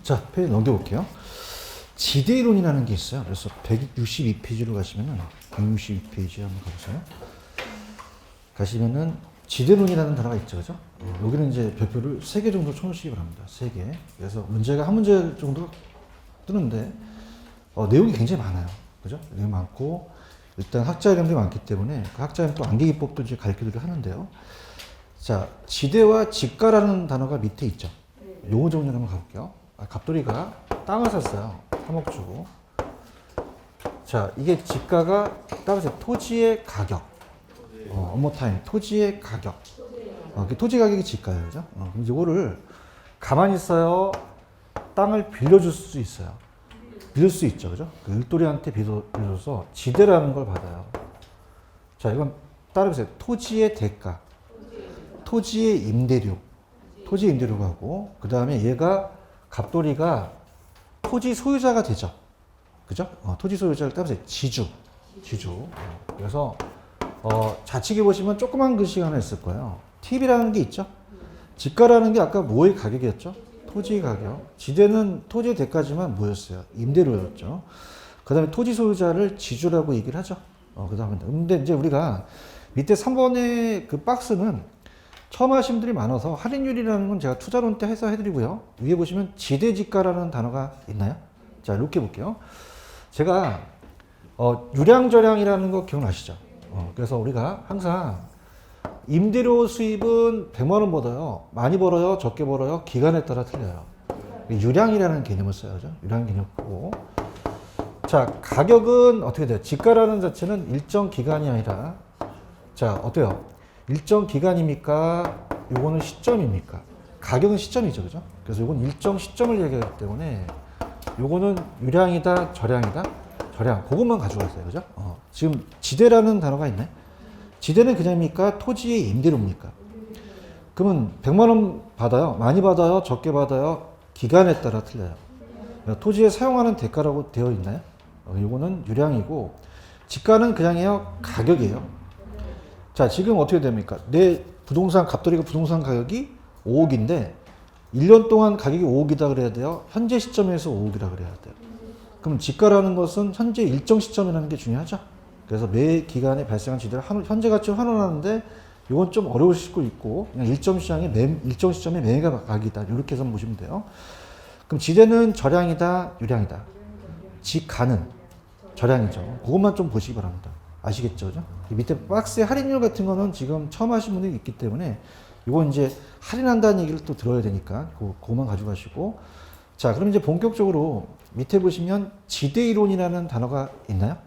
자, 페이지 넘겨볼게요. 지대이론이라는 게 있어요. 그래서 162페이지로 가시면은 162페이지 한번 가보세요. 가시면은 지대론이라는 단어가 있죠, 그죠? 여기는 이제 별표를 3개 정도 쳐놓으시기 바랍니다. 3개. 그래서 문제가 한 문제 정도 뜨는데 내용이 굉장히 많아요, 그죠? 내용이 많고 일단 학자 이름들이 많기 때문에 그 학자 이름 또 암기기법도 이제 가르쳐드리고 하는데요. 자, 지대와 지가라는 단어가 밑에 있죠. 용어 정리를 한번 가볼게요. 갑돌이가 땅을 샀어요. 3억 주고. 자, 이게 지가가 따라서 토지의 가격. one more time. 토지의 가격. 토지 가격이 지가예요. 그죠? 그럼 이거를 가만히 있어요. 땅을 빌려줄 수 있어요. 빌릴 수 있죠. 그죠? 그 일돌이한테 빌려줘서 지대라는 걸 받아요. 자, 이건 따라서 토지의 대가. 토지의 임대료. 토지의 임대료가 하고, 그 다음에 얘가 갑돌이가 토지 소유자가 되죠. 그죠? 토지 소유자를 따라서 지주. 그래서, 좌측에 보시면 조그만 글씨가 하나 있을 거예요. 팁이라는 게 있죠. 지가라는 게 아까 뭐의 가격이었죠? 토지 가격. 지대는 토지의 대가지만 뭐였어요? 임대료였죠. 그 다음에 토지 소유자를 지주라고 얘기를 하죠. 그 다음에. 근데 이제 우리가 밑에 3번의 그 박스는 처음 하신 분들이 많아서 할인율이라는 건 제가 투자론 때 해서 해드리고요. 위에 보시면 지대지가라는 단어가 있나요? 자, 이렇게 볼게요. 제가 유량저량이라는 거 기억나시죠? 그래서 우리가 항상 임대료 수입은 100만 원 벌어요. 많이 벌어요? 적게 벌어요? 기간에 따라 틀려요. 유량이라는 개념을 써요. 그죠? 유량 개념 보고. 자, 가격은 어떻게 돼요? 지가라는 자체는 일정 기간이 아니라, 자, 어때요? 일정 기간입니까? 요거는 시점입니까? 가격은 시점이죠. 그죠? 그래서 요건 일정 시점을 얘기하기 때문에 요거는 유량이다, 저량이다? 저량. 그것만 가져가세요. 그죠? 지금 지대라는 단어가 있네. 지대는 그냥입니까? 토지의 임대료입니까? 그러면 100만 원 받아요? 많이 받아요? 적게 받아요? 기간에 따라 틀려요. 토지에 사용하는 대가라고 되어 있나요? 요거는 유량이고, 지가는 그냥이에요? 가격이에요. 자, 지금 어떻게 됩니까? 내 부동산, 갑돌이가 부동산 가격이 5억인데 1년 동안 가격이 5억이다 그래야 돼요? 현재 시점에서 5억이다 그래야 돼요? 그럼 지가라는 것은 현재 일정 시점이라는 게 중요하죠? 그래서 매 기간에 발생한 지대를 현재 가치로 환원하는데 이건 좀 어려우실 수도 있고 그냥 일정 시점에 매가 가격이다 이렇게 해서 보시면 돼요. 그럼 지대는 저량이다, 유량이다? 지가는 저량이죠. 그것만 좀 보시기 바랍니다. 아시겠죠? 그죠? 밑에 박스에 할인율 같은 거는 지금 처음 하신 분들이 있기 때문에 이건 이제 할인한다는 얘기를 또 들어야 되니까 그거만 가져가시고. 자, 그럼 이제 본격적으로 밑에 보시면 지대이론이라는 단어가 있나요?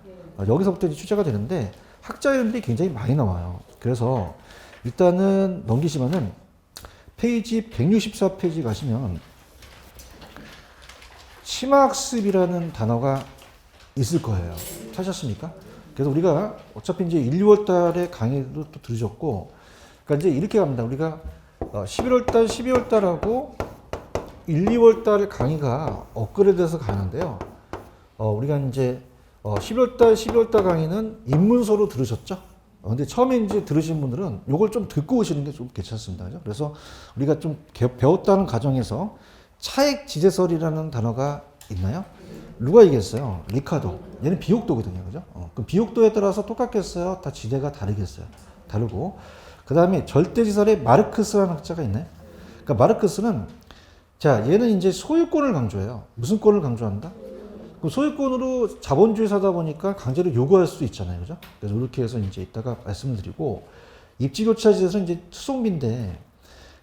여기서부터 이제 출제가 되는데 학자 이름들이 굉장히 많이 나와요. 그래서 일단은 넘기시면은 페이지 164페이지 가시면 심화학습이라는 단어가 있을 거예요. 찾으셨습니까? 그래서 우리가 어차피 이제 1, 2월 달에 강의도 또 들으셨고, 그러니까 이제 이렇게 갑니다. 우리가 11월 달, 12월 달하고 1, 2월 달 강의가 업그레이드해서 가는데요. 우리가 이제 11월 달, 12월 달 강의는 입문서로 들으셨죠? 근데 처음에 이제 들으신 분들은 이걸 좀 듣고 오시는 게 좀 괜찮습니다. 그죠? 그래서 우리가 좀 배웠다는 과정에서 차액 지대설이라는 단어가 있나요? 누가 얘기했어요? 리카도. 얘는 비옥도거든요. 그죠? 그럼 비옥도에 따라서 똑같겠어요? 다 지대가 다르겠어요? 다르고. 그 다음에 절대지설의 마르크스라는 학자가 있나요? 그러니까 마르크스는, 자, 얘는 이제 소유권을 강조해요. 무슨 권을 강조한다? 그럼 소유권으로 자본주의 사다 보니까 강제로 요구할 수 있잖아요. 그죠? 그래서 이렇게 해서 이제 이따가 말씀을 드리고, 입지교차지에서는 이제 투성비인데,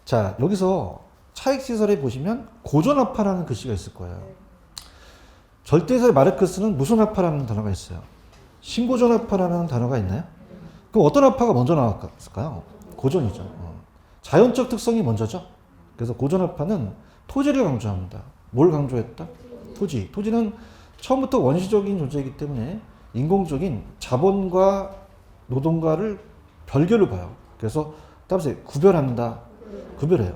자, 여기서 차익지설에 보시면 고전합파라는 글씨가 있을 거예요. 절대지설의 마르크스는 무슨 합파라는 단어가 있어요? 신고전합파라는 단어가 있나요? 그럼 어떤 합파가 먼저 나왔을까요? 고전이죠. 자연적 특성이 먼저죠. 그래서 고전합파는 토지를 강조합니다. 뭘 강조했다? 토지. 토지는 처음부터 원시적인 존재이기 때문에 인공적인 자본과 노동가를 별개로 봐요. 그래서 따라서 구별한다. 구별해요.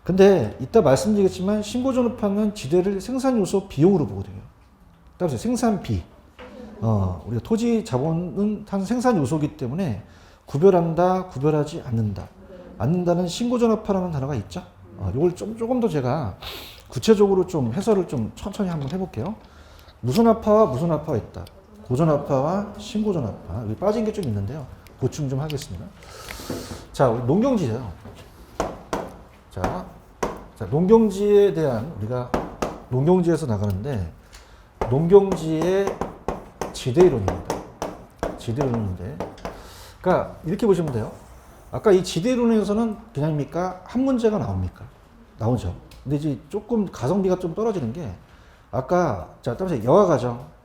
근데 이따 말씀드리겠지만 신고전합파는 지대를 생산 요소 비용으로 보거든요. 따라서 생산비. 우리가 토지 자본은 한 생산 요소이기 때문에 구별한다, 구별하지 않는다. 않는다는 신고전합파라는 단어가 있죠. 이걸 조금 더 제가 구체적으로 좀 해설을 좀 천천히 한번 해볼게요. 무슨 아파와 무슨 아파가 있다. 고전 아파와 신고전 아파. 여기 빠진 게 좀 있는데요. 보충 좀 하겠습니다. 자, 우리 농경지예요. 자, 농경지에 대한 우리가 농경지에서 나가는데 농경지의 지대이론입니다. 지대이론인데, 그러니까 이렇게 보시면 돼요. 아까 이 지대이론에서는 그냥입니까? 한 문제가 나옵니까? 나오죠. 근데 이제 조금 가성비가 좀 떨어지는 게 아까 자, 따라서 여가가정.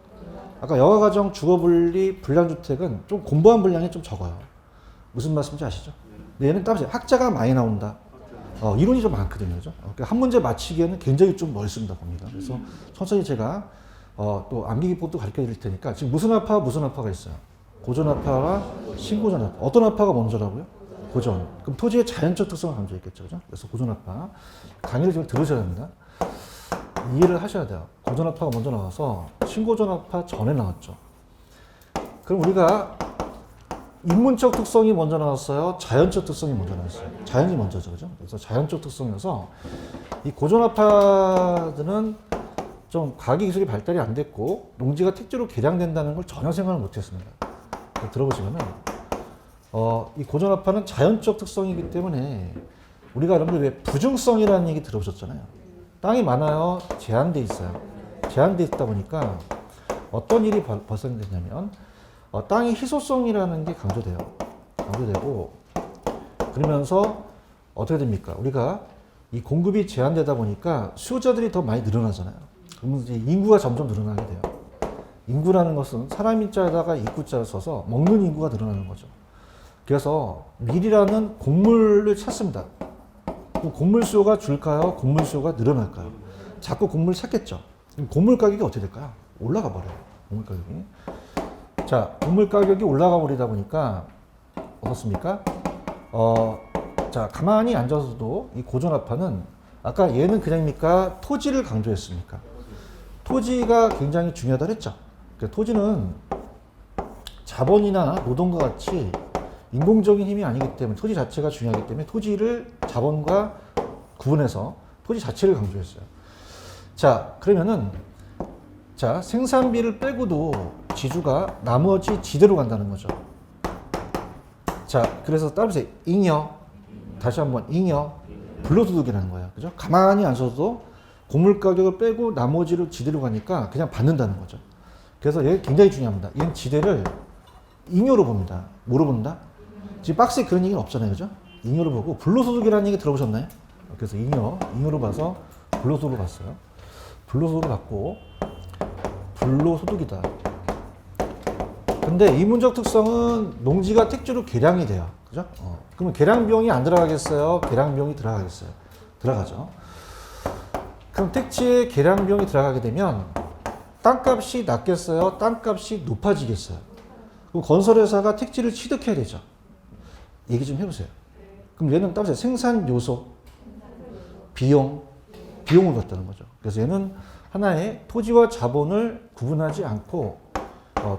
아까 여가가정 주거분리 분량주택은 좀 공부한 분량이 좀 적어요. 무슨 말씀인지 아시죠? 근데 얘는 따라서 학자가 많이 나온다. 이론이 좀 많거든요. 그죠? 그러니까 한 문제 맞히기에는 굉장히 좀 멀습니다. 봅니다. 그래서 천천히 제가 또 암기기법도 가르쳐 드릴 테니까 지금 무슨 아파와 무슨 아파가 있어요? 고전 아파와 신고전 아파. 어떤 아파가 먼저라고요? 고전. 그럼 토지의 자연적 특성을 강조했겠죠. 그죠? 그래서 고전 아파. 강의를 좀 들으셔야 합니다. 이해를 하셔야 돼요. 고전 아파가 먼저 나와서 신고전 아파 전에 나왔죠. 그럼 우리가 인문적 특성이 먼저 나왔어요? 자연적 특성이 먼저 나왔어요? 자연이 먼저죠. 그죠? 그래서 자연적 특성이어서 이 고전 아파들은 좀 과학기술이 발달이 안 됐고 농지가 택지로 개량된다는 걸 전혀 생각을 못 했습니다. 들어보시면은 이 고전 아파는 자연적 특성이기 때문에 우리가 여러분들 왜 부중성이라는 얘기 들어보셨잖아요. 땅이 많아요. 제한돼 있어요. 제한돼 있다 보니까 어떤 일이 발생되냐면 땅의 희소성이라는 게 강조돼요. 강조되고 그러면서 어떻게 됩니까? 우리가 이 공급이 제한되다 보니까 수요자들이 더 많이 늘어나잖아요. 그러면 이제 인구가 점점 늘어나게 돼요. 인구라는 것은 사람 인자에다가 입구자를 써서 먹는 인구가 늘어나는 거죠. 그래서 밀이라는 곡물을 찾습니다. 곡물 수요가 줄까요? 곡물 수요가 늘어날까요? 자꾸 곡물을 찾겠죠. 그럼 곡물 가격이 어떻게 될까요? 올라가 버려요. 곡물 가격이. 자, 곡물 가격이 올라가 버리다 보니까 어떻습니까? 자, 가만히 앉아서도 이 고전 아파는 아까 얘는 그냥입니까? 토지를 강조했습니까? 토지가 굉장히 중요하다 그랬죠. 그러니까 토지는 자본이나 노동과 같이 인공적인 힘이 아니기 때문에 토지 자체가 중요하기 때문에 토지를 자본과 구분해서 토지 자체를 강조했어요. 자, 그러면은 자, 생산비를 빼고도 지주가 나머지 지대로 간다는 거죠. 자, 그래서 따라서 잉여, 다시 한번 잉여, 불로소득이라는 거예요. 그죠? 가만히 앉아서도 곡물 가격을 빼고 나머지를 지대로 가니까 그냥 받는다는 거죠. 그래서 얘 굉장히 중요합니다. 얘는 지대를 잉여로 봅니다. 뭐로 본다? 지금 박스에 그런 얘기는 없잖아요. 그죠? 잉여로 보고 불로소득이라는 얘기 들어보셨나요? 그래서 잉여로 봐서 불로소득으로 봤어요. 불로소득으로 봤고 불로소득이다. 근데 이문적 특성은 농지가 택지로 개량이 돼요. 그죠? 그러면 개량 비용이 안 들어가겠어요? 개량 비용이 들어가겠어요? 들어가죠. 그럼 택지에 개량 비용이 들어가게 되면 땅값이 낮겠어요? 땅값이 높아지겠어요? 그럼 건설회사가 택지를 취득해야 되죠. 얘기 좀 해보세요. 그럼 얘는 따라서 생산 요소, 비용을 갖다는 거죠. 그래서 얘는 하나의 토지와 자본을 구분하지 않고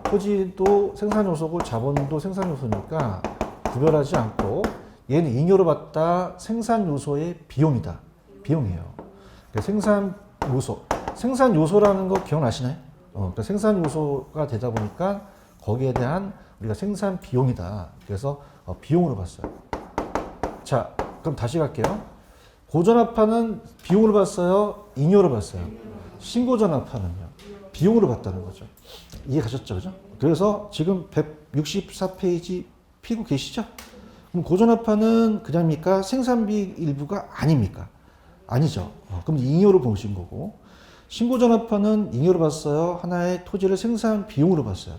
토지도 생산 요소고 자본도 생산 요소니까 구별하지 않고 얘는 잉여로 봤다 생산 요소의 비용이다. 비용이에요. 그러니까 생산 요소라는 거 기억나시나요? 그러니까 생산 요소가 되다 보니까 거기에 대한 우리가 생산 비용이다. 그래서 비용으로 봤어요. 자, 그럼 다시 갈게요. 고전 아파는 비용으로 봤어요? 잉여로 봤어요? 신고전 아파는요? 비용으로 봤다는 거죠. 이해 가셨죠? 그죠? 그래서 지금 164페이지 피고 계시죠? 그럼 고전 아파는 그냥입니까? 생산비 일부가 아닙니까? 아니죠. 그럼 잉여로 보신 거고, 신고전 아파는 잉여로 봤어요? 하나의 토지를 생산 비용으로 봤어요?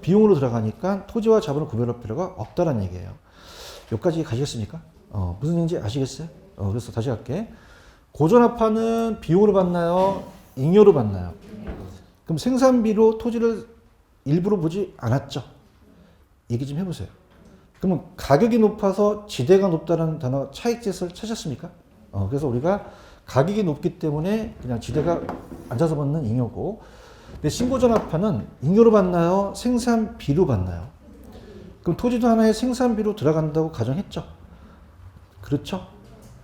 비용으로 들어가니까 토지와 자본을 구별할 필요가 없다는 얘기예요. 여기까지 가시겠습니까? 무슨 얘기인지 아시겠어요? 그래서 다시 할게. 고전 아파는 비용으로 봤나요? 잉여로 봤나요? 그럼 생산비로 토지를 일부러 보지 않았죠? 얘기 좀 해보세요. 그러면 가격이 높아서 지대가 높다는 단어 차익짓을 찾았습니까? 그래서 우리가 가격이 높기 때문에 그냥 지대가 앉아서 받는 잉여고, 근데 신고전 아파는 잉여로 봤나요? 생산비로 봤나요? 그럼 토지도 하나의 생산비로 들어간다고 가정했죠? 그렇죠?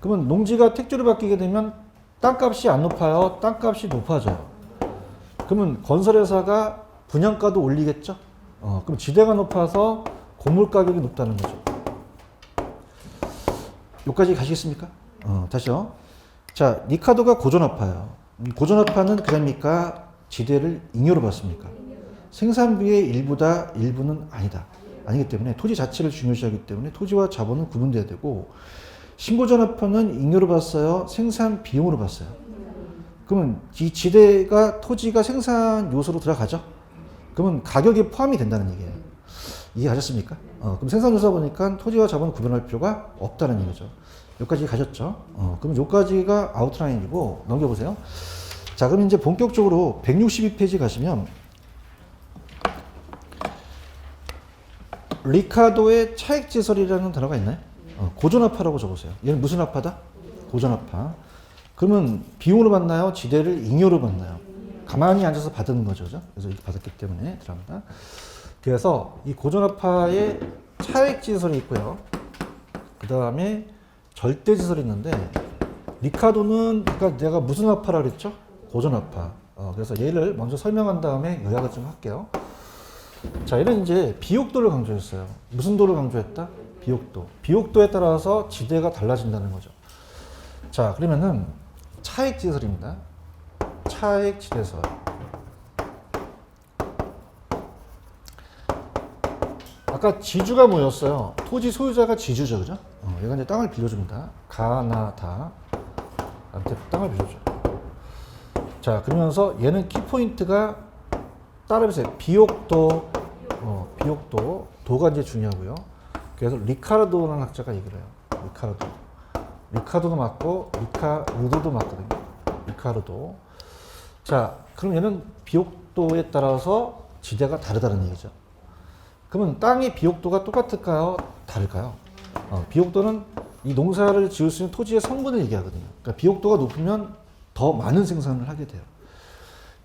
그러면 농지가 택지로 바뀌게 되면 땅값이 안 높아요? 땅값이 높아져요. 그러면 건설회사가 분양가도 올리겠죠? 그럼 지대가 높아서 건물 가격이 높다는 거죠. 여기까지 가시겠습니까? 다시요. 자, 리카도가 고전압파예요. 고전압파는 그럽니까? 지대를 잉여로 받습니까? 생산비의 일부다, 일부는 아니다. 아니기 때문에 토지 자체를 중요시하기 때문에 토지와 자본은 구분돼야 되고, 신고전압파는 잉여로 봤어요? 생산 비용으로 봤어요? 그러면 이 지대가 토지가 생산 요소로 들어가죠? 그러면 가격에 포함이 된다는 얘기예요. 이해하셨습니까? 그럼 생산 요소다 보니까 토지와 자본을 구분할 필요가 없다는 얘기죠. 여기까지 가셨죠? 그럼 여기까지가 아웃라인이고 넘겨보세요. 자, 그럼 이제 본격적으로 162페이지 가시면 리카도의 차액지설이라는 단어가 있나요? 고전압파라고 적으세요. 얘는 무슨 압파다? 고전압파. 그러면 비용으로 받나요? 지대를 잉여로 받나요? 가만히 앉아서 받은 거죠. 그래서 이렇게 받았기 때문에 들어갑니다. 그래서 이 고전압파의 차액지설이 있고요. 그 다음에 절대지설이 있는데, 리카도는 그러니까 내가 무슨 압파라 그랬죠? 고전압파. 그래서 얘를 먼저 설명한 다음에 요약을 좀 할게요. 자, 얘는 이제 비옥도를 강조했어요. 무슨 도를 강조했다? 비옥도. 비옥도에 따라서 지대가 달라진다는 거죠. 자, 그러면은 차액지설입니다. 차액지대설. 아까 지주가 뭐였어요? 토지 소유자가 지주죠, 그죠? 얘가 이제 땅을 빌려줍니다. 가나다한테 땅을 빌려줘. 자, 그러면서 얘는 키포인트가 따라해보세요. 비옥도, 비옥도, 도가 이제 중요하고요. 그래서 리카르도라는 학자가 얘기를 해요. 리카르도도 맞고, 리카르도도 맞거든요. 리카르도. 자, 그럼 얘는 비옥도에 따라서 지대가 다르다는 얘기죠. 그러면 땅의 비옥도가 똑같을까요? 다를까요? 비옥도는 이 농사를 지을 수 있는 토지의 성분을 얘기하거든요. 그러니까 비옥도가 높으면 더 많은 생산을 하게 돼요.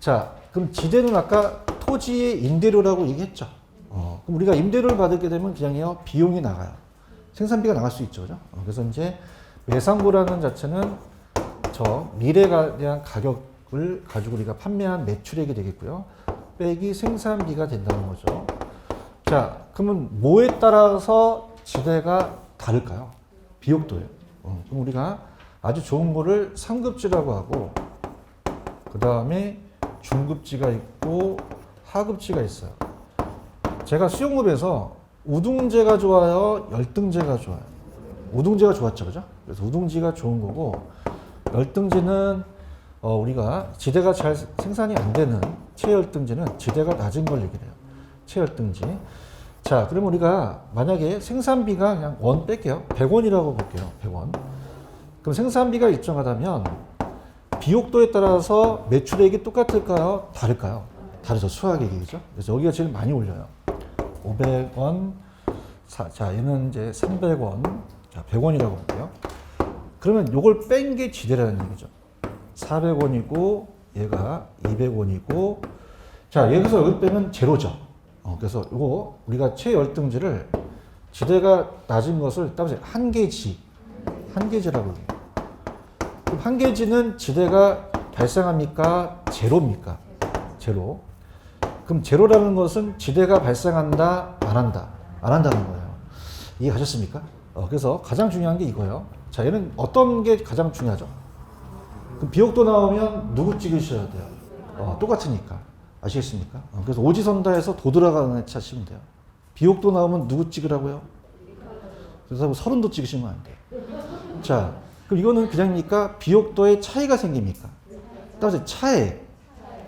자, 그럼 지대는 아까 토지의 임대료라고 얘기했죠. 그럼 우리가 임대료를 받게 되면 그냥요, 비용이 나가요. 생산비가 나갈 수 있죠. 그죠? 그래서 이제 매상고라는 자체는 저 미래에 대한 가격을 가지고 우리가 판매한 매출액이 되겠고요. 빼기 생산비가 된다는 거죠. 자, 그러면 뭐에 따라서 지대가 다를까요? 비옥도예요. 그럼 우리가 아주 좋은 거를 상급지라고 하고, 그 다음에 중급지가 있고 하급지가 있어요. 제가 수영업에서 우등재가 좋아요? 열등재가 좋아요? 우등재가 좋았죠, 그죠? 그래서 우등지가 좋은 거고, 열등지는 우리가 지대가 잘 생산이 안 되는 최열등지는 지대가 낮은 걸 얘기해요. 최열등지. 자, 그러면 우리가 만약에 생산비가 그냥 원 뺄게요. 100원이라고 볼게요. 100원. 그럼 생산비가 일정하다면 비옥도에 따라서 매출액이 똑같을까요? 다를까요? 다르죠. 수학의 얘기죠. 그래서 여기가 제일 많이 올려요. 500원. 자, 얘는 이제 300원. 자, 100원이라고 볼게요. 그러면 요걸 뺀 게 지대라는 얘기죠. 400원이고 얘가 200원이고, 자, 여기서 여기 빼면 제로죠. 그래서 이거 우리가 최열등지를 지대가 낮은 것을 따라서 한계지라고 해요. 그럼 한계지는 지대가 발생합니까? 제로입니까? 제로. 그럼 제로라는 것은 지대가 발생한다, 안 한다? 안 한다는 거예요. 이해하셨습니까? 그래서 가장 중요한 게 이거예요. 자, 얘는 어떤 게 가장 중요하죠? 그럼 비옥도 나오면 누구 찍으셔야 돼요? 똑같으니까. 아시겠습니까? 그래서 오지선다에서 도 들어가는 애 찾으시면 돼요. 비옥도 나오면 누구 찍으라고요? 그래서 30도 찍으시면 안 돼요. 자, 그럼 이거는 그냥입니까? 비옥도에 차이가 생깁니까? 따라서 차액.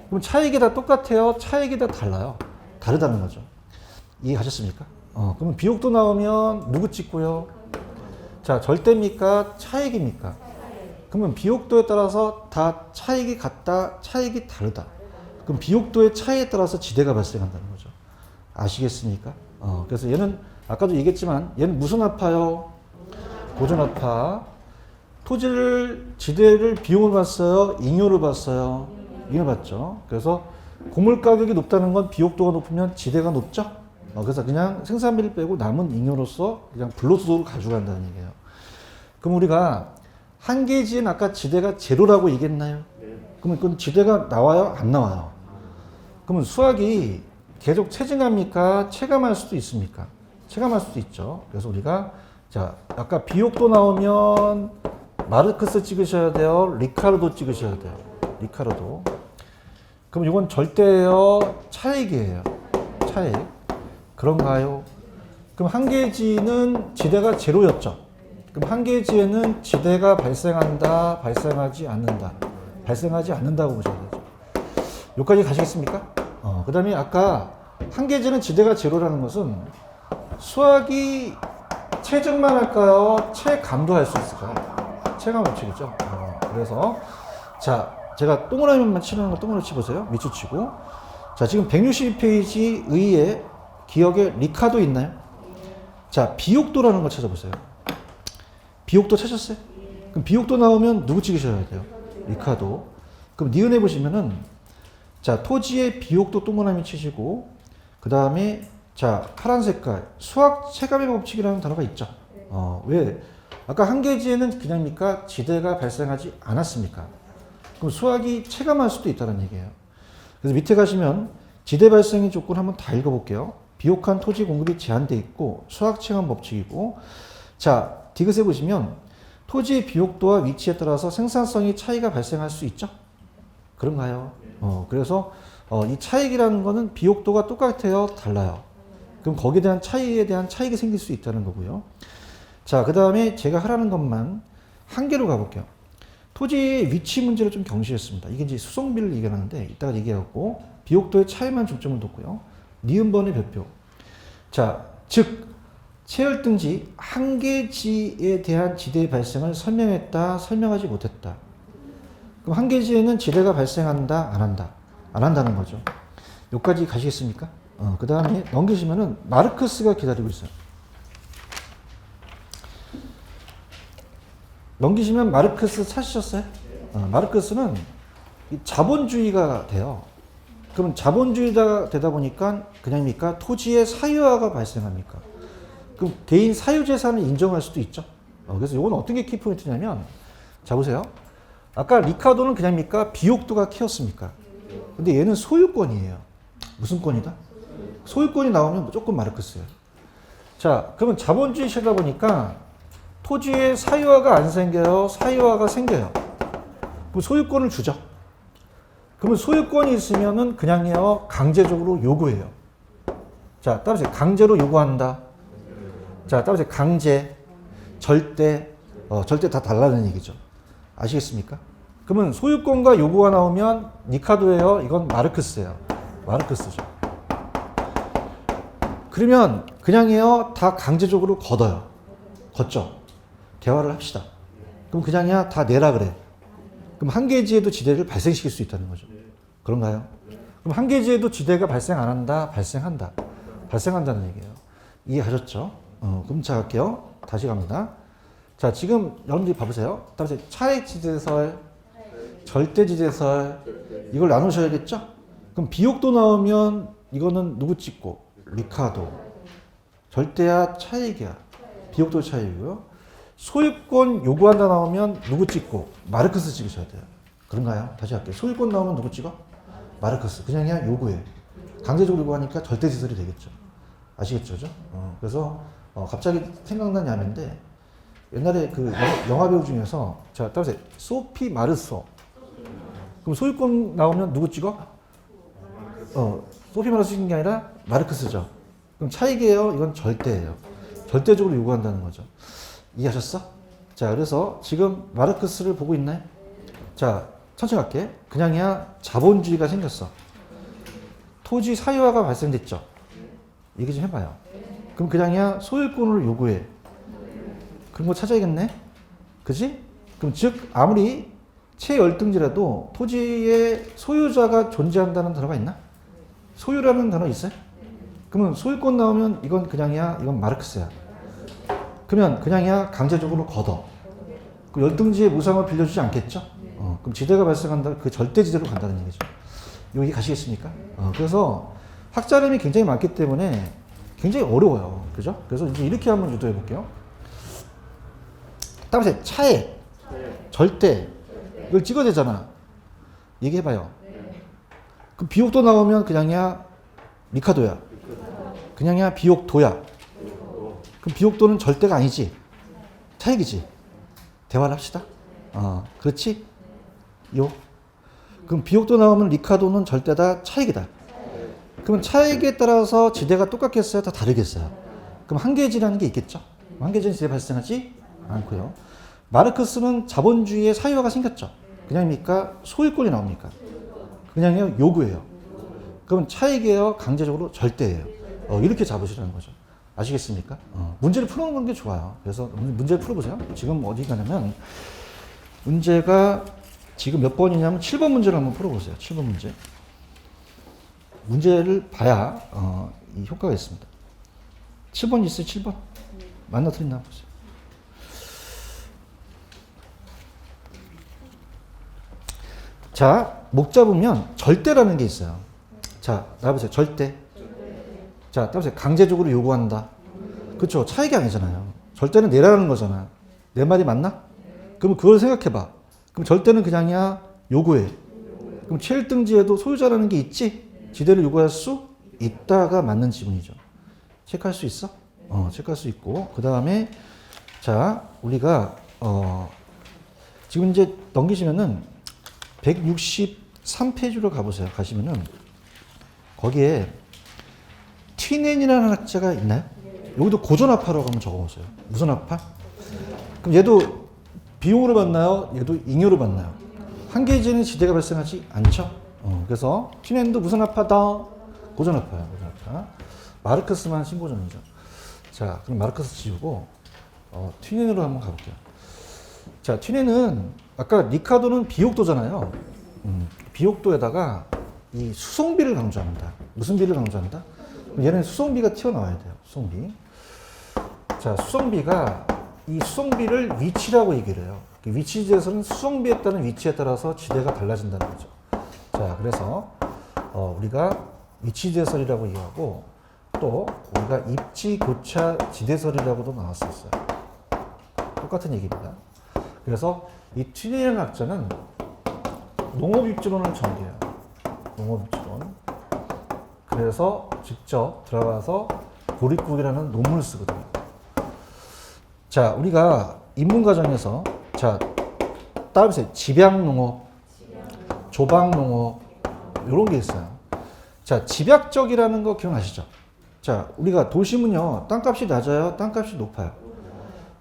그럼 차액이 다 똑같아요? 차액이 다 달라요? 다르다는 거죠. 이해하셨습니까? 그러면 비옥도 나오면 누구 찍고요? 자, 절대입니까? 차액입니까? 그러면 비옥도에 따라서 다 차액이 같다, 차액이 다르다. 그럼 비옥도의 차이에 따라서 지대가 발생한다는 거죠. 아시겠습니까? 그래서 얘는 아까도 얘기했지만 얘는 무슨 압파요? 고전압파. 지대를 비용을 봤어요? 잉여를 봤어요? 잉여 봤죠. 그래서 고물 가격이 높다는 건 비옥도가 높으면 지대가 높죠. 그래서 그냥 생산비를 빼고 남은 잉여로서 그냥 불로소득을 가져간다는 얘기예요. 그럼 우리가 한계지는 아까 지대가 제로라고 얘기했나요? 그러면 그건 지대가 나와요? 안 나와요? 그러면 수학이 계속 체증합니까? 체감할 수도 있습니까? 체감할 수도 있죠. 그래서 우리가 자 아까 비옥도 나오면 마르크스 찍으셔야 돼요. 리카르도 찍으셔야 돼요. 리카르도. 그럼 이건 절대예요? 차익이에요? 차익. 그런가요? 그럼 한계지는 지대가 제로였죠. 그럼 한계지에는 지대가 발생한다, 발생하지 않는다. 발생하지 않는다고 보셔야 되죠. 여기까지 가시겠습니까? 그 다음에 아까 한계지는 지대가 제로라는 것은 수학이 체증만 할까요? 체감도 할 수 있을까요? 체감 법칙이죠. 그래서 자 제가 동그라미만 치는 거 동그라미 치보세요. 밑줄 치고 자 지금 162페이지 의에 기억에 리카도 있나요? 자 비옥도라는 걸 찾아보세요. 비옥도 찾았어요? 그럼 비옥도 나오면 누구 찍으셔야 돼요? 리카도. 그럼 니은에 보시면은 자 토지의 비옥도 동그라미 치시고 그 다음에 자 파란 색깔 수학 체감의 법칙이라는 단어가 있죠. 왜? 아까 한계지에는 그냥입니까? 지대가 발생하지 않았습니까? 그럼 수학이 체감할 수도 있다는 얘기예요. 그래서 밑에 가시면 지대 발생의 조건 한번 다 읽어볼게요. 비옥한 토지 공급이 제한돼 있고 수학 체감 법칙이고 자 디귿에 보시면 토지의 비옥도와 위치에 따라서 생산성이 차이가 발생할 수 있죠. 그런가요? 그래서 이 차익이라는 거는 비옥도가 똑같아요? 달라요? 그럼 거기에 대한 차이에 대한 차익이 생길 수 있다는 거고요. 자, 그 다음에 제가 하라는 것만 한 개로 가볼게요. 토지의 위치 문제를 좀 경시했습니다. 이게 이제 수송비를 얘기하는데 이따가 얘기하고 비옥도의 차이만 중점을 뒀고요. 니은번의 별표. 자, 즉 체열등지 한계지에 대한 지대 발생을 설명했다, 설명하지 못했다. 그럼 한계지에는 지대가 발생한다, 안 한다? 안 한다는 거죠. 여기까지 가시겠습니까? 그 다음에 넘기시면은 마르크스가 기다리고 있어요. 넘기시면 마르크스 찾으셨어요? 마르크스는 자본주의가 돼요. 그럼 자본주의가 되다 보니까 그냥입니까? 토지의 사유화가 발생합니까? 그럼 개인 사유재산을 인정할 수도 있죠. 그래서 이건 어떤 게 키포인트냐면 자 보세요. 아까 리카도는 그냥입니까? 비옥도가 키였습니까? 근데 얘는 소유권이에요. 무슨 권이다? 소유권이 나오면 무조건 마르크스예요. 자, 그러면 자본주의 시다 보니까 토지에 사유화가 안 생겨요? 사유화가 생겨요. 그럼 소유권을 주죠. 그러면 소유권이 있으면은 그냥요 강제적으로 요구해요. 자, 따라서 강제로 요구한다. 자, 따라서 강제, 절대, 절대 다 달라는 얘기죠. 아시겠습니까? 그러면 소유권과 요구가 나오면 니카도예요. 이건 마르크스예요. 마르크스죠. 그러면 그냥요 다 강제적으로 걷어요. 걷죠. 대화를 합시다. 그럼 그냥이야 다 내라 그래. 그럼 한계지에도 지대를 발생시킬 수 있다는 거죠. 그런가요? 그럼 한계지에도 지대가 발생 안 한다? 발생한다. 발생한다는 얘기예요. 이해하셨죠? 그럼 자 갈게요. 다시 갑니다. 자 지금 여러분들이 봐보세요. 따라서 차액지대설, 절대지대설 이걸 나누셔야겠죠? 그럼 비옥도 나오면 이거는 누구 찍고? 리카도. 절대야 차익이야. 비옥도 차익이고요. 소유권 요구한다 나오면 누구 찍고? 마르크스 찍으셔야 돼요. 그런가요? 다시 할게요. 소유권 나오면 누구 찍어? 마르크스. 그냥이야 요구해. 강제적으로 요구하니까 절대지설이 되겠죠. 아시겠죠? 그래서 갑자기 생각난 야매인데 옛날에 그 영화 배우 중에서 자 따라서 소피 마르소. 그럼 소유권 나오면 누구 찍어? 소피 마르소 찍는 게 아니라 마르크스죠. 그럼 차익이에요? 이건 절대예요. 절대적으로 요구한다는 거죠. 이해하셨어? 자, 그래서 지금 마르크스를 보고 있나요? 자, 천천히 갈게. 그냥이야 자본주의가 생겼어. 토지 사유화가 발생됐죠. 얘기 좀 해봐요. 그럼 그냥이야 소유권을 요구해. 그런 거 찾아야겠네? 그지? 그럼 즉 아무리 체열등지라도 토지의 소유자가 존재한다는 단어가 있나? 소유라는 단어 있어요? 그러면 소유권 나오면 이건 그냥이야 이건 마르크스야. 그러면 그냥이야 강제적으로 걷어. 그 열등지의 무상을 빌려주지 않겠죠? 그럼 지대가 발생한다. 그 절대지대로 간다는 얘기죠. 여기 가시겠습니까? 그래서 학자름이 굉장히 많기 때문에 굉장히 어려워요. 그죠? 그래서 이제 이렇게 한번 유도해 볼게요. 따라서 차액. 절대. 이걸 찍어야 되잖아. 얘기해봐요. 그럼 비옥도 나오면 그냥이야 리카도야. 그냥이야 비옥도야. 그럼 비옥도는 절대가 아니지. 차익이지. 대화를 합시다. 그렇지? 그럼 비옥도 나오면 리카도는 절대다 차익이다. 그러면 차익에 따라서 지대가 똑같겠어요? 다 다르겠어요? 그럼 한계지라는 게 있겠죠? 한계지는 지대 발생하지 않고요. 마르크스는 자본주의의 사유화가 생겼죠. 그냥입니까? 소유권이 나옵니까? 그냥요 요구예요. 그럼 차익이에요? 강제적으로 절대예요. 이렇게 잡으시라는 거죠. 아시겠습니까? 문제를 풀어보는 게 좋아요. 그래서 문제를 풀어보세요. 지금 어디 가냐면 문제가 지금 몇 번이냐면 7번 문제를 한번 풀어보세요. 7번 문제. 문제를 봐야 이 효과가 있습니다. 7번 있어요? 7번? 맞나 틀렸나 보세요. 자, 목 잡으면 절대라는 게 있어요. 자, 나와보세요. 절대. 자, 나와보세요. 강제적으로 요구한다. 그렇죠. 차익이 아니잖아요. 절대는 내라는 거잖아. 내 말이 맞나? 그럼 그걸 생각해봐. 그럼 절대는 그냥이야 요구해. 그럼 최일등지에도 소유자라는 게 있지? 지대를 요구할 수 있다가 맞는 지문이죠. 체크할 수 있어? 체크할 수 있고. 그 다음에 자, 우리가 지금 이제 넘기시면은 163페이지로 가보세요. 가시면은 거기에 티넨이라는 학자가 있나요? 여기도 고전합파라고 한번 적어보세요. 무슨 합파? 그럼 얘도 비용으로 받나요? 얘도 잉여로 받나요? 한계지는 지대가 발생하지 않죠. 그래서 티넨도 무슨 합파다? 고전합파야. 고전합파. 마르크스만 신고전이죠. 자, 그럼 마르크스 지우고 티넨으로 한번 가볼게요. 자, 티넨은 아까 리카도는 비옥도잖아요. 비옥도에다가 이 수송비를 강조합니다. 무슨 비를 강조한다? 얘는 수송비가 튀어나와야 돼요. 수송비. 자, 수송비가 이 수송비를 위치라고 얘기를 해요. 위치지에서는 수송비에 따른 위치에 따라서 지대가 달라진다는 거죠. 자, 그래서 우리가 위치지대설이라고 얘기하고 또 우리가 입지교차 지대설이라고도 나왔었어요. 똑같은 얘기입니다. 그래서 이 튀넨이라는 학자는 농업입지론을 전개해요. 농업입지론. 그래서 직접 들어가서 고립국이라는 논문을 쓰거든요. 자, 우리가 인문과정에서 자, 따라보세요. 집약농업, 조박농업 이런 게 있어요. 자, 집약적이라는 거 기억나시죠? 자, 우리가 도심은요, 땅값이 낮아요, 땅값이 높아요.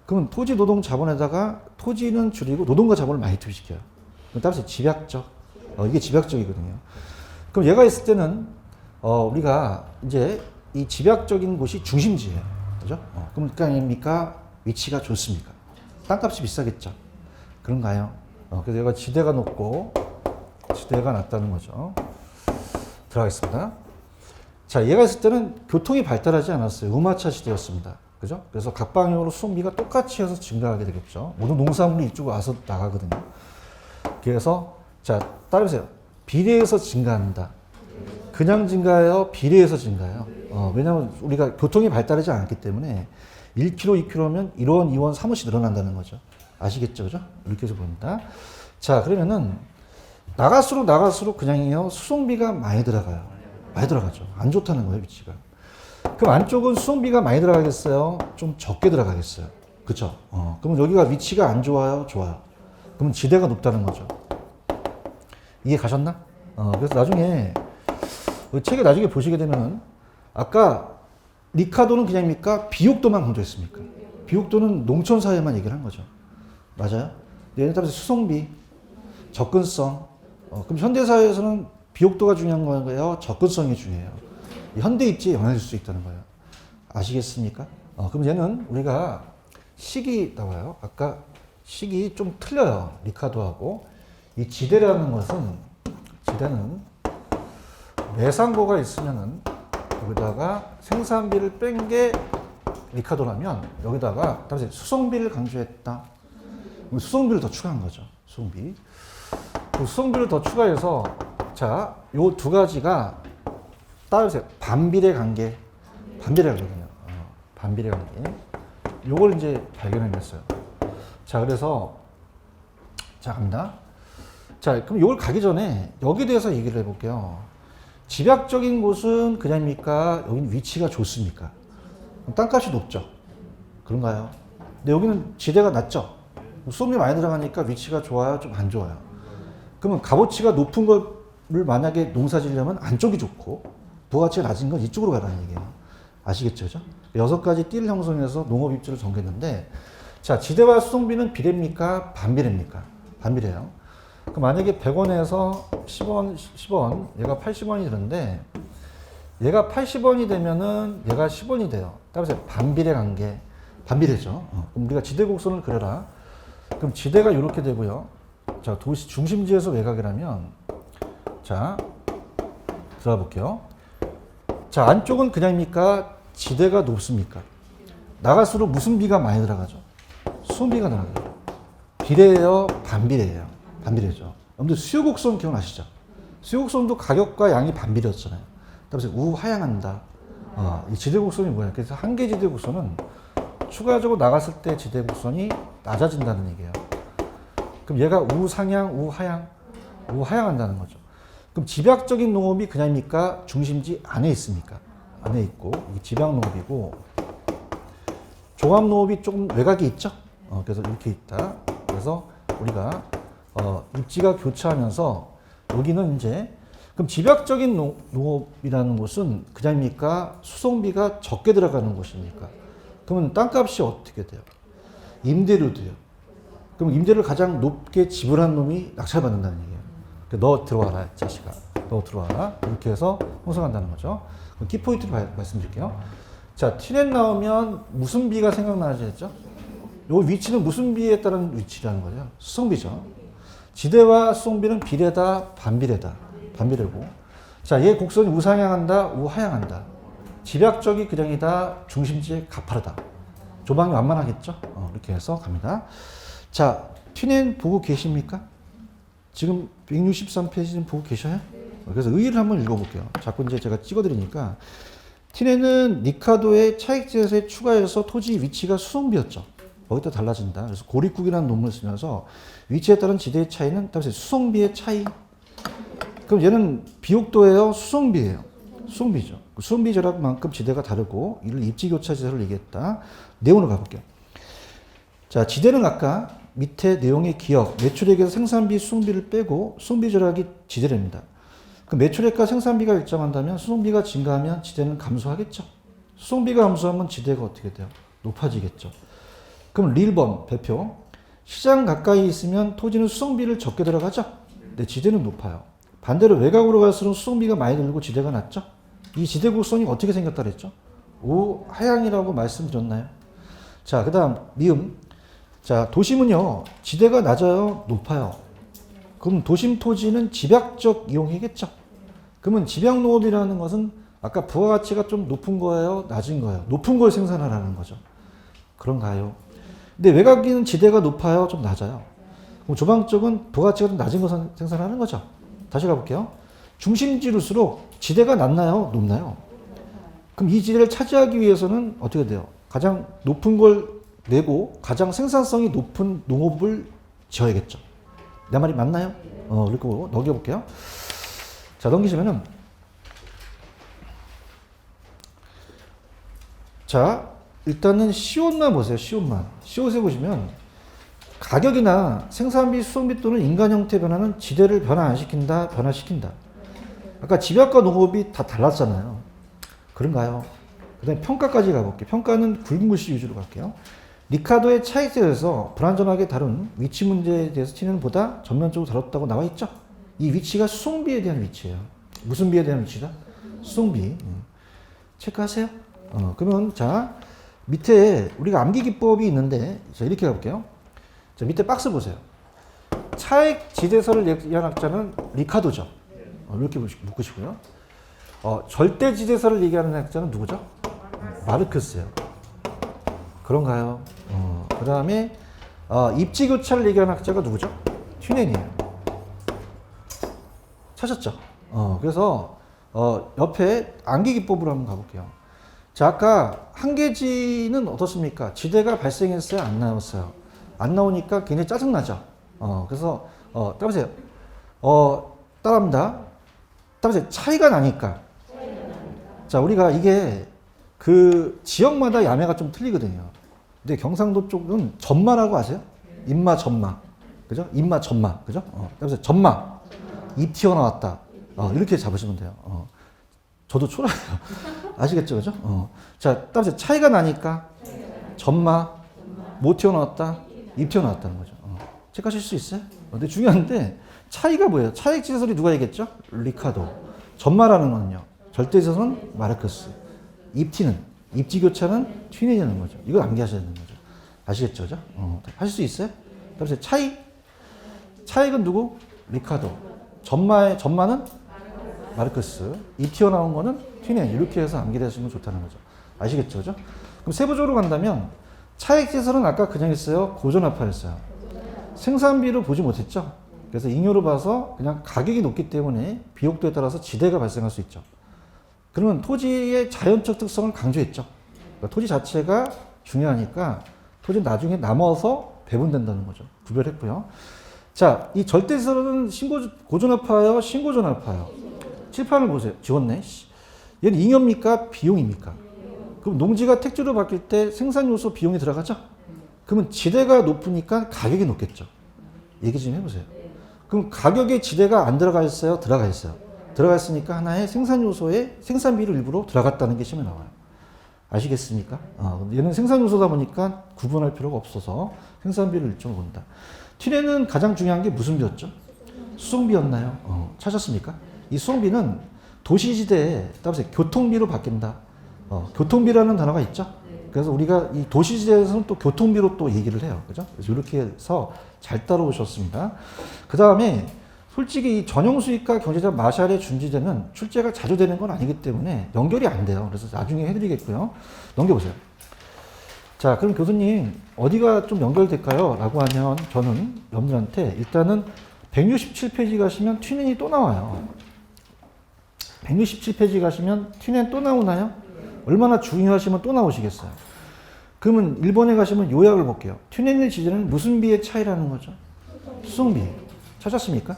그러면 토지, 노동, 자본에다가 토지는 줄이고 노동과 자본을 많이 투입시켜요. 따라서 집약적. 이게 집약적이거든요. 그럼 얘가 있을 때는 우리가 이제 이 집약적인 곳이 중심지예요. 그죠? 그럼 그러니까 위치가 좋습니까? 땅값이 비싸겠죠. 그런가요? 그래서 얘가 지대가 높고 지대가 낮다는 거죠. 들어가겠습니다. 자, 얘가 있을 때는 교통이 발달하지 않았어요. 음하차 시대였습니다. 그죠? 그래서 각 방향으로 수송비가 똑같이 해서 증가하게 되겠죠. 모든 농산물이 이쪽으로 와서 나가거든요. 그래서 자, 따라보세요. 비례해서 증가한다. 그냥 증가해요? 비례해서 증가해요? 왜냐하면 우리가 교통이 발달하지 않았기 때문에 1km, 2km면 1원, 2원, 3원씩 늘어난다는 거죠. 아시겠죠? 그죠? 이렇게 해서 보입니다. 자, 그러면은 나갈수록 그냥이요. 수송비가 많이 들어가요. 많이 들어가죠. 안 좋다는 거예요, 위치가. 그럼 안쪽은 수송비가 많이 들어가겠어요? 좀 적게 들어가겠어요? 그쵸? 그럼 여기가 위치가 안 좋아요? 좋아요. 그럼 지대가 높다는 거죠. 이해 가셨나? 그래서 나중에 책에 나중에 보시게 되면 아까 리카도는 그냥입니까? 비옥도만 강조했습니까? 비옥도는 농촌 사회만 얘기를 한 거죠. 맞아요? 얘는 따라서 수송비, 접근성. 그럼 현대 사회에서는 비옥도가 중요한 거예요? 접근성이 중요해요. 현대 입지에 영향을 줄 수 있다는 거예요. 아시겠습니까? 그럼 얘는 우리가 식이 나와요. 아까 식이 좀 틀려요. 리카도하고. 이 지대라는 것은 지대는 매상고가 있으면은 여기다가 생산비를 뺀 게 리카도라면 여기다가 다시 수송비를 강조했다. 수송비를 더 추가한 거죠. 수송비. 그 수송비를 더 추가해서 자, 요 두 가지가 따라서 반비례 관계, 반비례거든요. 반비례 관계. 요걸 이제 발견해냈어요. 자, 그래서 자, 갑니다. 자, 그럼 이걸 가기 전에 여기에 대해서 얘기를 해볼게요. 집약적인 곳은 그냥입니까? 여기는 위치가 좋습니까? 땅값이 높죠. 그런가요? 근데 여기는 지대가 낮죠. 수험이 많이 들어가니까 위치가 좋아요? 좀 안 좋아요? 그러면 값어치가 높은 거를 만약에 농사 지으려면 안쪽이 좋고 부가가치가 낮은 건 이쪽으로 가라는 얘기예요. 아시겠죠? 그죠? 6가지 띠를 형성해서 농업 입지를 정했는데, 자, 지대와 수송비는 비례입니까? 반비례입니까? 반비례예요. 그럼 만약에 100원에서 10원, 얘가 80원이 되는데, 얘가 80원이 되면은 얘가 10원이 돼요. 따라서 반비례 관계, 반비례죠. 그럼 우리가 지대 곡선을 그려라. 그럼 지대가 이렇게 되고요. 자, 도시 중심지에서 외곽이라면, 자, 들어가 볼게요. 자, 안쪽은 그냥입니까? 지대가 높습니까? 나갈수록 무슨 비가 많이 들어가죠? 수음비가 들어가요. 비례예요? 반비례예요? 반비례죠. 여러분들 수요곡선 기억나시죠? 수요곡선도 가격과 양이 반비례였잖아요. 그래서 우하향한다. 이 지대곡선이 뭐예요? 그래서 한계 지대곡선은 추가적으로 나갔을 때 지대곡선이 낮아진다는 얘기예요. 그럼 얘가 우상향, 우하향, 우하향한다는 거죠. 그럼 집약적인 농업이 그냥입니까? 중심지 안에 있습니까? 안에 있고, 이게 집약농업이고, 종합농업이 조금 외곽에 있죠? 그래서 이렇게 있다. 그래서 우리가, 입지가 교차하면서, 여기는 이제, 그럼 집약적인 농업이라는 곳은 그냥입니까? 수송비가 적게 들어가는 곳입니까? 그러면 땅값이 어떻게 돼요? 임대료도요. 그럼 임대료를 가장 높게 지불한 놈이 낙찰받는다는 얘기예요. 너 들어와라, 자식아. 너 들어와라. 이렇게 해서 형성한다는 거죠. 키포인트를 말씀드릴게요. 자, T넷 나오면 무슨 비가 생각나야지 했죠? 요 위치는 무슨 비에 따른 위치라는 거죠? 수송비죠. 지대와 수송비는 비례다, 반비례다. 반비례고. 자, 얘 곡선이 우상향한다, 우하향한다. 집약적이 그냥이다, 중심지에 가파르다. 조망이 완만하겠죠? 이렇게 해서 갑니다. 자, T넷 보고 계십니까? 지금 163페이지는 보고 계셔요? 그래서 의의를 한번 읽어볼게요. 자꾸 이제 제가 찍어드리니까. T넷은 리카도의 차익지에서 추가해서 토지 위치가 수송비였죠. 거기다 달라진다. 그래서 고립국이라는 논문을 쓰면서 위치에 따른 지대의 차이는 따라서 수송비의 차이. 그럼 얘는 비옥도예요? 수송비예요? 수송비죠. 수송비 절약만큼 지대가 다르고 이를 입지교차지대로 얘기했다. 내용으로 가볼게요. 자, 지대는 아까 밑에 내용의 기억, 매출액에서 생산비, 수송비를 빼고 수송비 절약이 지대랍니다. 그 매출액과 생산비가 일정한다면 수송비가 증가하면 지대는 감소하겠죠. 수송비가 감소하면 지대가 어떻게 돼요? 높아지겠죠. 그럼 릴범 배표. 시장 가까이 있으면 토지는 수송비를 적게 들어가죠. 근데 지대는 높아요. 반대로 외곽으로 갈수록 수송비가 많이 들고 지대가 낮죠. 이 지대 곡선이 어떻게 생겼다 그랬죠? 우하향이라고 말씀드렸나요? 자, 그 다음 미음. 자, 도심은요, 지대가 낮아요, 높아요. 그럼 도심 토지는 집약적 이용이겠죠. 그러면 집약농업이라는 것은 아까 부가가치가 좀 높은 거예요, 낮은 거예요? 높은 걸 생산하라는 거죠. 그런가요? 근데 외곽에는 지대가 높아요, 좀 낮아요. 그럼 조방 쪽은 부가가치가 좀 낮은 거 생산하는 거죠. 다시 가볼게요. 중심지일수록 지대가 낮나요, 높나요? 그럼 이 지대를 차지하기 위해서는 어떻게 돼요? 가장 높은 걸 내고 가장 생산성이 높은 농업을 지어야겠죠. 내 말이 맞나요? 이렇게 넘겨볼게요. 자, 넘기시면은, 자, 일단은 시옷만 보세요. 시옷만. 시옷에 보시면 가격이나 생산비, 수송비 또는 인간 형태 변화는 지대를 변화 안 시킨다, 변화시킨다. 아까 집약과 농업이 다 달랐잖아요. 그런가요? 그 다음에 평가까지 가볼게요. 평가는 굵은 글씨 위주로 갈게요. 리카도의 차익세에서 불완전하게 다룬 위치 문제에 대해서 T는 보다 전면적으로 다뤘다고 나와 있죠. 이 위치가 수송비에 대한 위치예요. 무슨 비에 대한 위치다? 수송비. 체크하세요. 그러면 자, 밑에 우리가 암기 기법이 있는데, 자, 이렇게 가볼게요. 자, 밑에 박스 보세요. 차익 지대설을 얘기한 학자는 리카도죠. 이렇게 묶으시고요. 절대 지대설을 얘기하는 학자는 누구죠? 마르크스예요. 그런가요? 그 다음에 입지교차를 얘기하는 학자가 누구죠? 튜넨이에요. 찾았죠? 그래서 옆에 암기기법으로 한번 가볼게요. 자, 아까 한계지는 어떻습니까? 지대가 발생했어요? 안 나왔어요? 안 나오니까 굉장히 짜증나죠? 그래서 따보세요. 따라합니다. 따보세요. 차이가 나니까. 자, 우리가 이게 그 지역마다 야매가 좀 틀리거든요. 근데 경상도 쪽은 전마라고 아세요? 입마 전마. 그죠? 입마 전마. 그죠? 따보세요. 전마. 입 튀어나왔다. 이렇게 잡으시면 돼요. 저도 초라해요. 아시겠죠? 그죠? 자, 따보세요. 차이가 나니까 전마, 못 튀어나왔다, 입 튀어나왔다는 거죠. 체크하실 수 있어요? 근데 중요한데 차이가 뭐예요? 차액지대설이 누가 얘기했죠? 리카도. 전마라는 거는요. 절대지대설은 마르크스. 입티는, 입지교차는 튀내는 거죠. 이걸 암기하셔야 되는 거죠. 아시겠죠? 그죠? 하실 수 있어요? 따보세요. 차익은 누구? 리카도. 전마는 마르크스. 입 튀어나온 거는 튀네. 이렇게 해서 암기하시면 좋다는 거죠. 아시겠죠? 그죠? 그럼 세부적으로 간다면 차액지대설은 아까 그냥 했어요? 고전화파였어요. 생산비를 보지 못했죠? 그래서 잉여로 봐서 그냥 가격이 높기 때문에 비옥도에 따라서 지대가 발생할 수 있죠. 그러면 토지의 자연적 특성을 강조했죠. 그러니까 토지 자체가 중요하니까 토지는 나중에 남아서 배분된다는 거죠. 구별했고요. 자, 이 절대지대설은 고전화파요, 신고전화파요. 칠판을 보세요. 지웠네. 얘는 잉여입니까? 비용입니까? 그럼 농지가 택지로 바뀔 때 생산 요소 비용이 들어가죠? 그러면 지대가 높으니까 가격이 높겠죠. 얘기 좀 해보세요. 그럼 가격에 지대가 안 들어가 있어요? 들어가 있어요. 들어가 있으니까 하나의 생산 요소에 생산비를 일부러 들어갔다는 게 시험에 나와요. 아시겠습니까? 얘는 생산 요소다 보니까 구분할 필요가 없어서 생산비를 일종으로 본다. 튀레는 가장 중요한 게 무슨 비였죠? 수송비였나요? 찾았습니까? 이 수송비는 도시지대에 따라서 교통비로 바뀐다. 교통비라는 단어가 있죠? 그래서 우리가 이 도시지대에서는 또 교통비로 또 얘기를 해요. 그죠? 그래서 이렇게 해서 잘 따라오셨습니다. 그 다음에 솔직히 이 전용수익과 경제자 마샬의 준지대는 출제가 자주 되는 건 아니기 때문에 연결이 안 돼요. 그래서 나중에 해드리겠고요. 넘겨보세요. 자, 그럼 교수님 어디가 좀 연결될까요? 라고 하면 저는 여러분들한테 일단은 167페이지 가시면 튀넨이 또 나와요. 167페이지 가시면 튀넨 또 나오나요? 얼마나 중요하시면 또 나오시겠어요. 그러면 1번에 가시면 요약을 볼게요. 튀넨의 지대는 무슨 비의 차이라는 거죠? 수송비. 찾았습니까?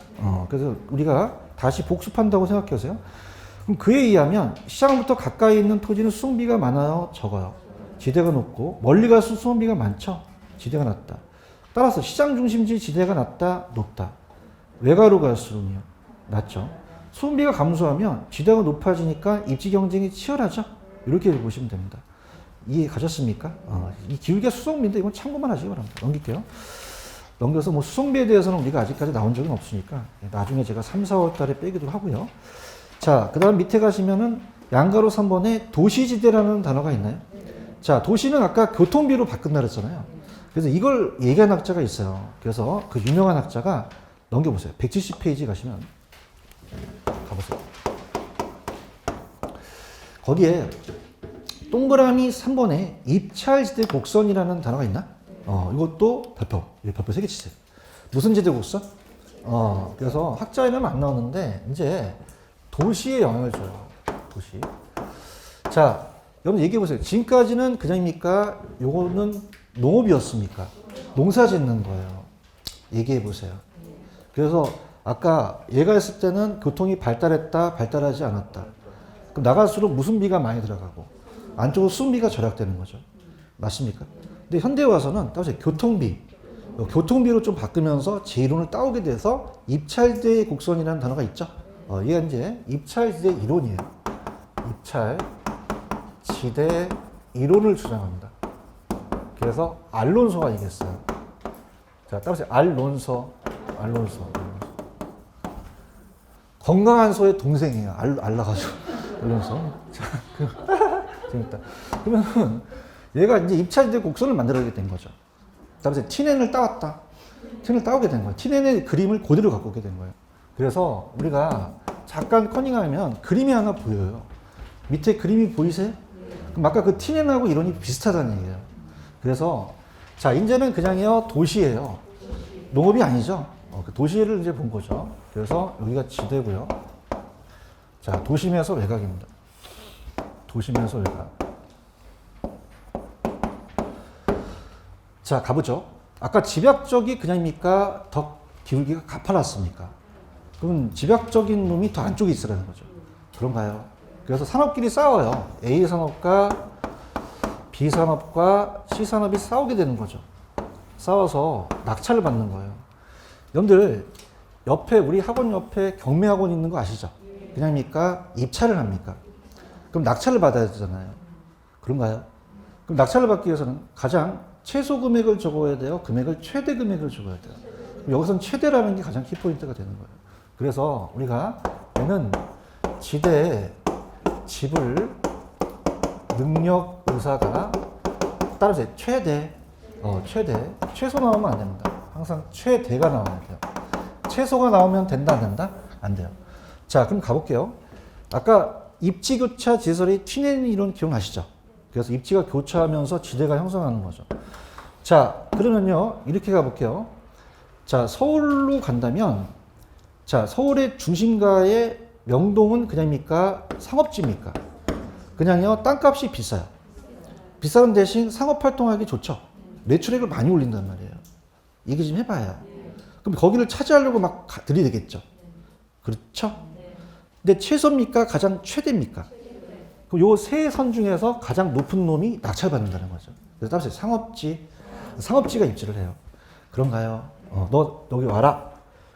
그래서 우리가 다시 복습한다고 생각하세요. 그럼 그에 의하면 시장부터 가까이 있는 토지는 수송비가 많아요? 적어요? 지대가 높고 멀리 갈수록 수송비가 많죠? 지대가 낮다. 따라서 시장 중심지 지대가 낮다? 높다. 외가로 갈수록요? 낮죠. 수송비가 감소하면 지대가 높아지니까 입지 경쟁이 치열하죠? 이렇게 보시면 됩니다. 이해 가셨습니까? 이 기울기가 수송비인데 이건 참고만 하시기 바랍니다. 넘길게요. 넘겨서 뭐 수송비에 대해서는 우리가 아직까지 나온 적은 없으니까 나중에 제가 3, 4월 달에 빼기도 하고요. 자, 그 다음 밑에 가시면은 양가로 3번에 도시지대라는 단어가 있나요? 자, 도시는 아까 교통비로 바꾼다 그랬잖아요. 그래서 이걸 얘기한 학자가 있어요. 그래서 그 유명한 학자가 넘겨보세요. 170페이지 가시면 가보세요. 거기에 동그라미 3번에 입찰지대 곡선이라는 단어가 있나? 이것도 별표 3개 치세요. 무슨 지대 곡선? 그래서 학자에는 안 나오는데 이제 도시에 영향을 줘요. 도시. 자, 여러분 얘기해 보세요. 지금까지는 그냥입니까? 요거는 농업이었습니까? 농사 짓는 거예요. 얘기해 보세요. 그래서 아까 얘가 했을 때는 교통이 발달했다, 발달하지 않았다. 그럼 나갈수록 무슨 비가 많이 들어가고 안쪽으로 수송비가 절약되는 거죠. 맞습니까? 근데 현대에 와서는 따라서 교통비로 좀 바꾸면서 제 이론을 따오게 돼서 입찰지대 곡선이라는 단어가 있죠. 얘가 이제 입찰지대 이론이에요. 입찰지대 이론을 주장합니다. 그래서 알론소가 얘기했어요. 자, 따라서 알론소. 건강한 소의 동생이에요. 알라가지고. 알론소. 자, 재밌다. 그러면 얘가 이제 입찰지대 곡선을 만들어야 된 거죠. 그다음에 튀넨을 따왔다. 튀넨을 따오게 된 거예요. 튀넨의 그림을 그대로 갖고 오게 된 거예요. 그래서 우리가 잠깐 커닝하면 그림이 하나 보여요. 밑에 그림이 보이세요? 그럼 아까 그 튀넨하고 이론이 비슷하다는 얘기예요. 그래서 자, 이제는 그냥요 도시예요. 농업이 아니죠. 그 도시를 이제 본 거죠. 그래서 여기가 지대고요. 자, 도심에서 외곽입니다. 도심에서 외곽. 자, 가보죠. 아까 집약적이 그냥입니까? 기울기가 가팔랐습니까? 그럼 집약적인 놈이 더 안쪽에 있으라는 거죠. 그런가요? 그래서 산업끼리 싸워요. A 산업과 B 산업과 C 산업이 싸우게 되는 거죠. 싸워서 낙찰을 받는 거예요. 여러분들 옆에 우리 학원 옆에 경매학원 있는 거 아시죠? 그냥입니까? 입찰을 합니까? 그럼 낙찰을 받아야 되잖아요. 그런가요? 그럼 낙찰을 받기 위해서는 가장 최소 금액을 적어야 돼요? 금액을 최대 금액을 적어야 돼요? 여기서는 최대라는 게 가장 키포인트가 되는 거예요. 그래서 우리가 얘는 지대 지불 능력 의사가 따라서 최대 최소 나오면 안 됩니다. 항상 최대가 나와야 돼요. 최소가 나오면 된다 안 된다? 안 돼요. 자, 그럼 가볼게요. 아까 입지 교차 지설이 튀내는 이론 기억나시죠? 그래서 입지가 교차하면서 지대가 형성하는 거죠. 자, 그러면요 이렇게 가볼게요. 자, 서울로 간다면 자, 서울의 중심가의 명동은 그냥입니까? 상업지입니까? 그냥요 땅값이 비싸요. 비싼 대신 상업활동하기 좋죠. 매출액을 많이 올린단 말이에요. 얘기 좀 해봐요. 그럼 거기를 차지하려고 막 들이대겠죠. 그렇죠? 근데 최소입니까? 가장 최대입니까? 요 세 선 중에서 가장 높은 놈이 낙찰받는다는 거죠. 그래서 따라서 상업지가 입지를 해요. 그런가요? 너 여기 와라.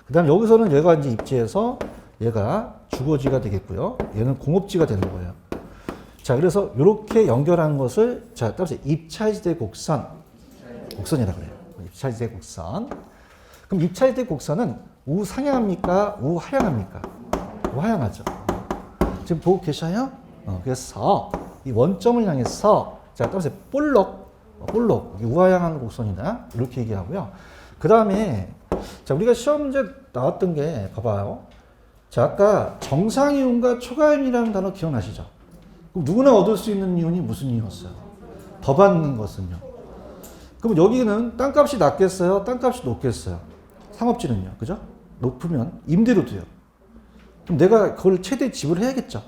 그 다음 여기서는 얘가 이제 입지해서 얘가 주거지가 되겠고요. 얘는 공업지가 되는 거예요. 자, 그래서 이렇게 연결한 것을 자, 따라서 입찰지대 곡선이라고 그래요. 입찰지대 곡선. 그럼 입찰지대 곡선은 우상향합니까? 우하향합니까? 우하향하죠. 지금 보고 계셔요? 그래서 이 원점을 향해서 자, 따라서 볼록 우하향한 곡선이다. 이렇게 얘기하고요. 그 다음에 자, 우리가 시험 문제 나왔던 게 봐봐요. 자, 아까 정상이온과 초과이온이라는 단어 기억나시죠? 그럼 누구나 얻을 수 있는 이온이 무슨 이온이었어요? 더 받는 것은요. 그럼 여기는 땅값이 낮겠어요? 땅값이 높겠어요? 상업지는요. 그죠? 높으면 임대료도요. 그럼 내가 그걸 최대 지불해야겠죠.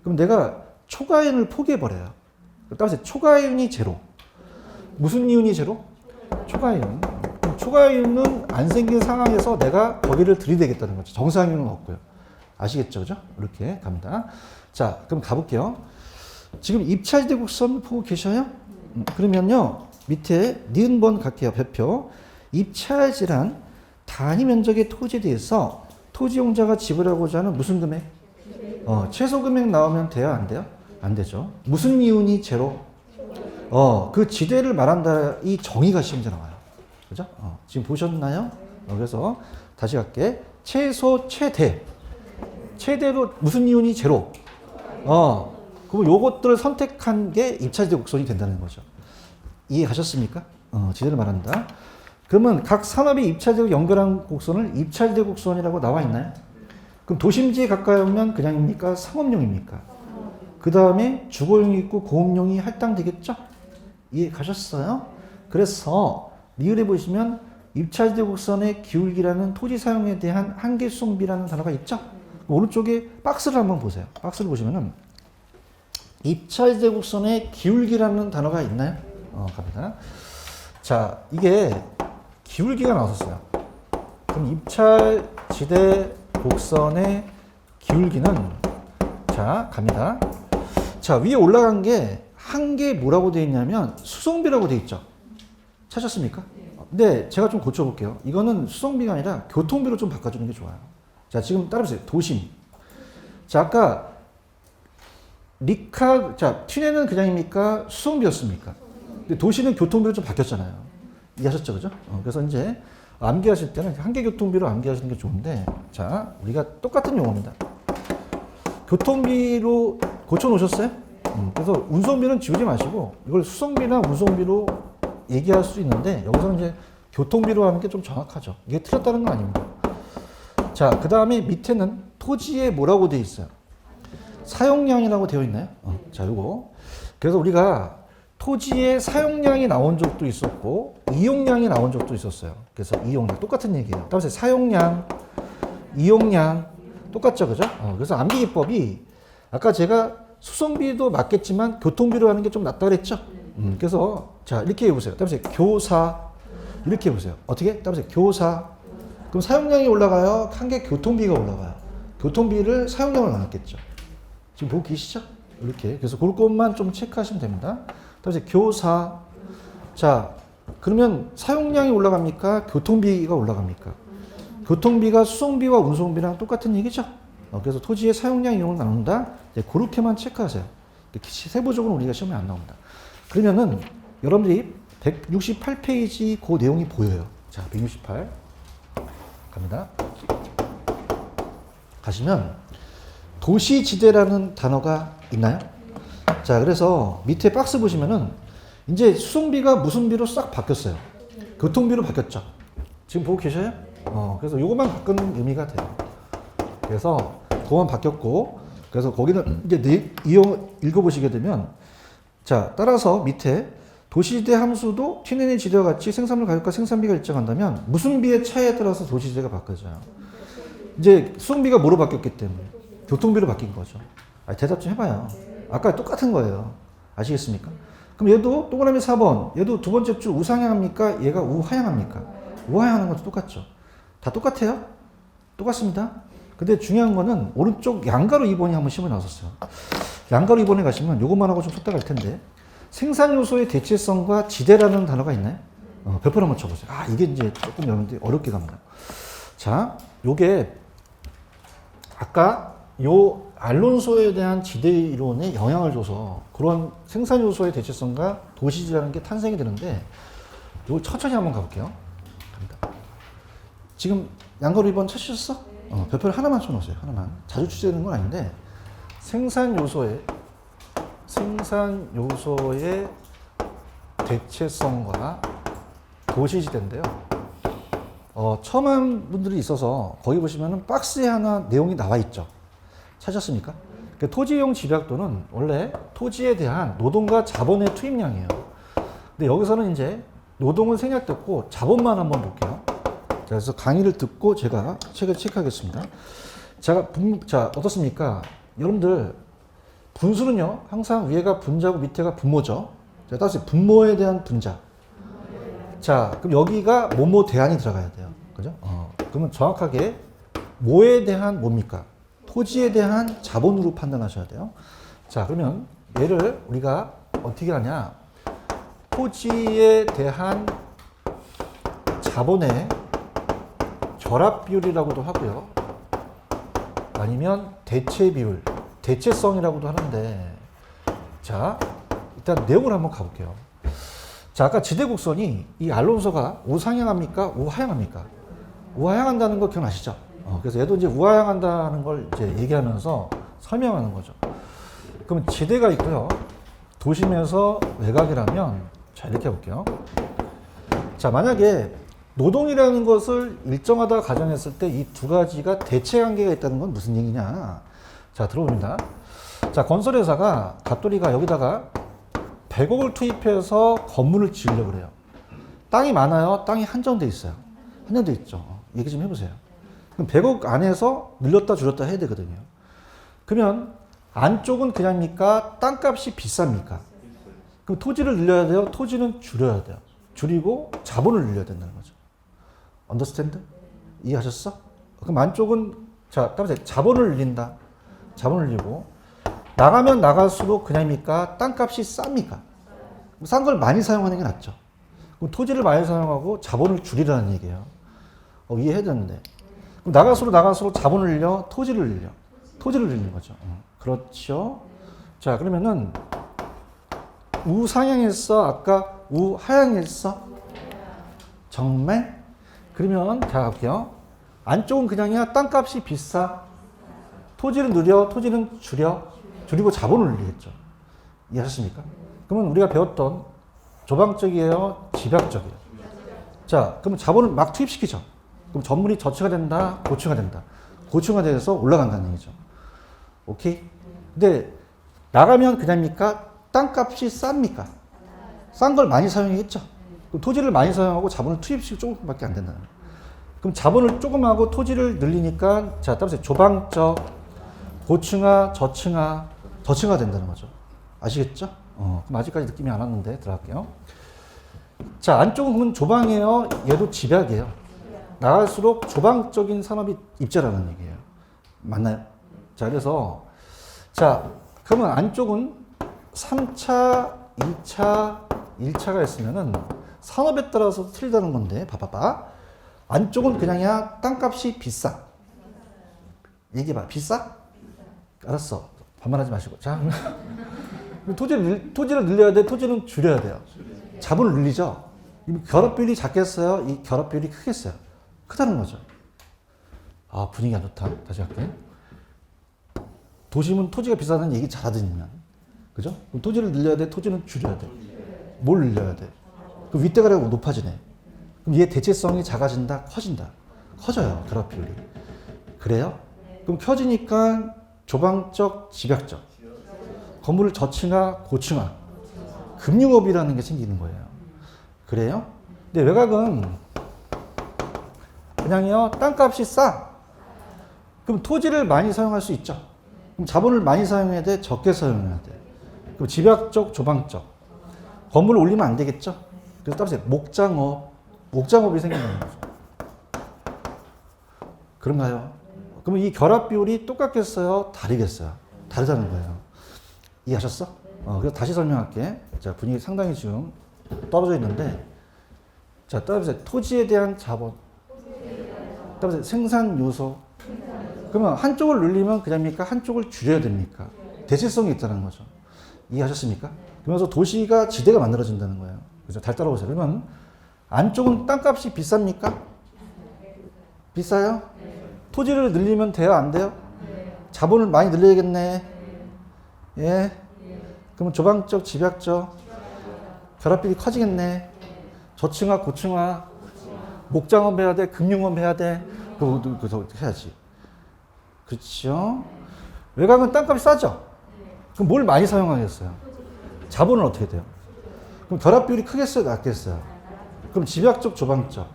그럼 내가 초과이온을 포기해버려요. 따라서 초과이온이 제로. 무슨 이온이 제로? 초과이온. 초과이온은 안 생긴 상황에서 내가 거기를 들이대겠다는 거죠. 정상이온은 없고요. 아시겠죠? 그죠? 이렇게 갑니다. 자, 그럼 가볼게요. 지금 입찰지대 곡선 보고 계셔요? 그러면요. 밑에 니은번 갈게요. 별표. 입찰지란 단위 면적의 토지에 대해서 토지용자가 지불하고자 하는 무슨 금액? 최소 금액 나오면 돼요? 안 돼요? 안 되죠. 무슨 이윤이 제로? 그 지대를 말한다. 이 정의가 시험제 나와요. 그죠? 지금 보셨나요? 그래서 다시 갈게. 최소, 최대로 무슨 이윤이 제로? 그럼 요것들을 선택한 게 입찰지대 곡선이 된다는 거죠. 이해가셨습니까? 지대를 말한다. 그러면 각 산업의 입찰지대를 연결한 곡선을 입찰지대 곡선이라고 나와 있나요? 그럼 도심지에 가까이 오면 그냥입니까? 상업용입니까? 그 다음에 주거용이 있고 공업용이 할당되겠죠? 이해가셨어요? 그래서 리을에 보시면 입찰지대 곡선의 기울기라는 토지 사용에 대한 한계 수송비라는 단어가 있죠? 오른쪽에 박스를 한번 보세요. 박스를 보시면은 입찰지대 곡선의 기울기라는 단어가 있나요? 갑니다. 자, 이게 기울기가 나왔었어요. 그럼 입찰지대 곡선의 기울기는 자, 갑니다. 자, 위에 올라간 게 한 개 뭐라고 되어 있냐면 수송비라고 되어 있죠. 찾았습니까? 근데 제가 좀 고쳐볼게요. 이거는 수송비가 아니라 교통비로 좀 바꿔주는 게 좋아요. 자, 지금 따라보세요. 도심. 자, 아까 자, 튀내는 그냥입니까? 수송비였습니까? 근데 도시는 교통비로 좀 바뀌었잖아요. 이해하셨죠? 그죠? 그래서 이제 암기하실 때는 한계 교통비로 암기하시는 게 좋은데, 자, 우리가 똑같은 용어입니다. 교통비로 고쳐놓으셨어요? 그래서 운송비는 지우지 마시고, 이걸 수송비나 운송비로 얘기할 수 있는데, 여기서는 이제 교통비로 하는 게 좀 정확하죠. 이게 틀렸다는 건 아닙니다. 자, 그 다음에 밑에는 토지에 뭐라고 되어 있어요? 사용량이라고 되어 있나요? 자, 요거. 그래서 우리가 토지의 사용량이 나온 적도 있었고, 이용량이 나온 적도 있었어요. 그래서 이용량. 똑같은 얘기예요. 따라서 사용량, 이용량, 똑같죠. 그죠? 그래서 암기 기법이 아까 제가 수송비도 맞겠지만 교통비로 하는 게 좀 낫다 그랬죠? 그래서 자, 이렇게 해보세요. 따라서 교사. 이렇게 해보세요. 어떻게? 따라서 교사. 그럼 사용량이 올라가요? 한 개 교통비가 올라가요. 교통비를 사용량을 나눴겠죠. 지금 보고 계시죠? 이렇게. 그래서 그것만 좀 체크하시면 됩니다. 다음 이제 교사. 자, 그러면 사용량이 올라갑니까? 교통비가 올라갑니까? 교통비가 수송비와 운송비랑 똑같은 얘기죠. 그래서 토지의 사용량 이용을 나눈다. 그렇게만 체크하세요. 세부적으로 우리가 시험에 안 나옵니다. 그러면은 여러분들이 168페이지 그 내용이 보여요. 자, 168 갑니다. 가시면 도시지대라는 단어가 있나요? 자, 그래서 밑에 박스 보시면은 이제 수송비가 무슨 비로 싹 바뀌었어요. 교통비로 바뀌었죠. 지금 보고 계셔요? 그래서 요것만 바꾸는 의미가 돼요. 그래서 그것만 바뀌었고, 그래서 거기는 이제 읽어보시게 되면, 자, 따라서 밑에 도시지대 함수도 TNN의 지대와 같이 생산물 가격과 생산비가 일정한다면 무슨 비의 차이에 따라서 도시지대가 바뀌어져요. 이제 수송비가 뭐로 바뀌었기 때문에 교통비로 바뀐 거죠. 대답 좀 해봐요. 아까 똑같은 거예요. 아시겠습니까? 그럼 얘도 동그라미 4번, 얘도 두 번째 줄 우상향합니까? 얘가 우하향합니까? 우하향하는 것도 똑같죠. 다 똑같아요? 똑같습니다. 근데 중요한 거는 오른쪽 양가로 2번이 한번 시험에 나왔었어요. 양가로 2번에 가시면 요것만 하고 좀 속다 갈 텐데, 생산 요소의 대체성과 지대라는 단어가 있나요? 별표 한번 쳐보세요. 이게 이제 조금 여러분들 어렵게 갑니다. 자, 요게 아까 요 알론소에 대한 지대 이론에 영향을 줘서 그런 생산 요소의 대체성과 도시지라는 게 탄생이 되는데, 이걸 천천히 한번 가볼게요. 갑니다. 지금 양가로 2번 찾으셨어? 별표를 하나만 쳐놓으세요. 하나만. 자주 출제되는 건 아닌데, 생산 요소의 대체성과 도시지대인데요. 처음 한 분들이 있어서 거기 보시면은 박스에 하나 내용이 나와 있죠. 찾았습니까? 토지이용 집약도는 원래 토지에 대한 노동과 자본의 투입량이에요. 근데 여기서는 이제 노동은 생략됐고 자본만 한번 볼게요. 그래서 강의를 듣고 제가 책을 체크하겠습니다. 자, 어떻습니까? 여러분들, 분수는요, 항상 위에가 분자고 밑에가 분모죠. 자, 따라서 분모에 대한 분자. 자, 그럼 여기가 뭐뭐 대안이 들어가야 돼요. 그죠? 그러면 정확하게 뭐에 대한 뭡니까? 토지에 대한 자본으로 판단하셔야 돼요. 자, 그러면 얘를 우리가 어떻게 하냐? 토지에 대한 자본의 결합 비율이라고도 하고요. 아니면 대체 비율, 대체성이라고도 하는데, 자, 일단 내용을 한번 가볼게요. 자, 아까 지대곡선이 이 알론소가 우상향합니까? 우하향합니까? 우하향한다는 거 기억나시죠? 그래서 얘도 이제 우하향한다는 걸 이제 얘기하면서 설명하는 거죠. 그럼 지대가 있고요. 도심에서 외곽이라면, 자, 이렇게 해볼게요. 자, 만약에 노동이라는 것을 일정하다 가정했을 때 이 두 가지가 대체 관계가 있다는 건 무슨 얘기냐? 자, 들어봅니다. 자, 건설회사가 갑돌이가 여기다가 100억을 투입해서 건물을 지으려고 그래요. 땅이 많아요? 땅이 한정돼 있어요? 한정돼 있죠. 얘기 좀 해보세요. 그럼 100억 안에서 늘렸다 줄였다 해야 되거든요. 그러면 안쪽은 그냥입니까? 땅값이 비쌉니까? 그럼 토지를 늘려야 돼요? 토지는 줄여야 돼요. 줄이고 자본을 늘려야 된다는 거죠. 언더스탠드? 이해하셨어? 그럼 안쪽은, 자, 따라서 자본을 늘린다. 자본을 늘리고, 나가면 나갈수록 그냥입니까? 땅값이 쌉니까? 싼 걸 많이 사용하는 게 낫죠. 그럼 토지를 많이 사용하고 자본을 줄이라는 얘기예요. 이해해야 되는데. 그럼 나갈수록 자본을 늘려, 토지를 늘려. 토지를 늘리는 거죠. 그렇죠. 자, 그러면은 우상향했어? 아까 우하향했어? 정말? 그러면 자, 갈게요. 안쪽은 그냥이야. 땅값이 비싸. 토지를 늘려, 토지는 줄이고 자본을 늘리겠죠. 이해하셨습니까? 그러면 우리가 배웠던 조방적이에요? 집약적이에요? 자, 그러면 자본을 막 투입시키죠. 그럼 전물이 저치가 된다? 고치가 된다? 고치가 돼서 올라간다는 얘기죠. 오케이? 근데 나가면 그냥입니까? 땅값이 쌉니까? 싼 걸 많이 사용했죠. 그럼 토지를 많이 사용하고 자본을 투입시키고 조금밖에 안 된다는 거예요. 그럼 자본을 조금 하고 토지를 늘리니까, 자, 따라서 조방적, 고층화, 저층화 된다는 거죠. 아시겠죠? 그럼 아직까지 느낌이 안 왔는데 들어갈게요. 자, 안쪽은 그러면 조방이에요? 얘도 집약이에요? 나갈수록 조방적인 산업이 입자라는 얘기예요. 맞나요? 자, 그래서 자, 그러면 안쪽은 3차, 2차, 1차가 있으면은 산업에 따라서 틀리다는 건데, 봐봐봐. 안쪽은 그냥이야 땅값이 비싸. 얘기해봐. 비싸? 알았어. 반말하지 마시고. 자, 토지를 늘려야 돼? 토지는 줄여야 돼요? 자본을 늘리죠? 결합비율이 작겠어요? 이 결합비율이 크겠어요? 크다는 거죠. 아, 분위기 안 좋다. 다시 할게. 도심은 토지가 비싸다는 얘기 잘하더니만. 그죠? 그럼 토지를 늘려야 돼? 토지는 줄여야 돼? 뭘 늘려야 돼? 그럼 윗대가리가 높아지네. 그럼 얘 대체성이 작아진다? 커진다? 커져요. 결합비율이. 그래요? 그럼 커지니까 조방적, 집약적. 건물을 저층화, 고층화. 금융업이라는 게 생기는 거예요. 그래요? 근데 외곽은 그냥요, 땅값이 싸. 그럼 토지를 많이 사용할 수 있죠. 그럼 자본을 많이 사용해야 돼? 적게 사용해야 돼? 그럼 집약적, 조방적. 건물을 올리면 안 되겠죠? 그래서 따라서 목장업이 생긴다는 거죠. 그런가요? 그러면 이 결합 비율이 똑같겠어요? 다르겠어요? 다르다는 거예요. 이해하셨어? 그래서 다시 설명할게. 자, 분위기 상당히 지금 떨어져 있는데, 자, 따라서 토지에 대한 자본, 따라서 생산 요소. 그러면 한쪽을 늘리면 그냥입니까? 한쪽을 줄여야 됩니까? 대체성이 있다는 거죠. 이해하셨습니까? 그러면서 도시가 지대가 만들어진다는 거예요. 그죠? 잘 따라오세요. 그러면 안쪽은 땅값이 비쌉니까? 비싸요? 토지를 늘리면 돼요? 안 돼요? 자본을 많이 늘려야겠네. 예? 그러면 조방적, 집약적, 결합비율이 커지겠네. 저층화, 고층화, 목장업 해야 돼, 금융업 해야 돼. 그거 해야지. 그렇죠? 외곽은 땅값이 싸죠? 그럼 뭘 많이 사용하겠어요? 자본은 어떻게 돼요? 그럼 결합비율이 크겠어요? 낮겠어요? 그럼 집약적, 조방적,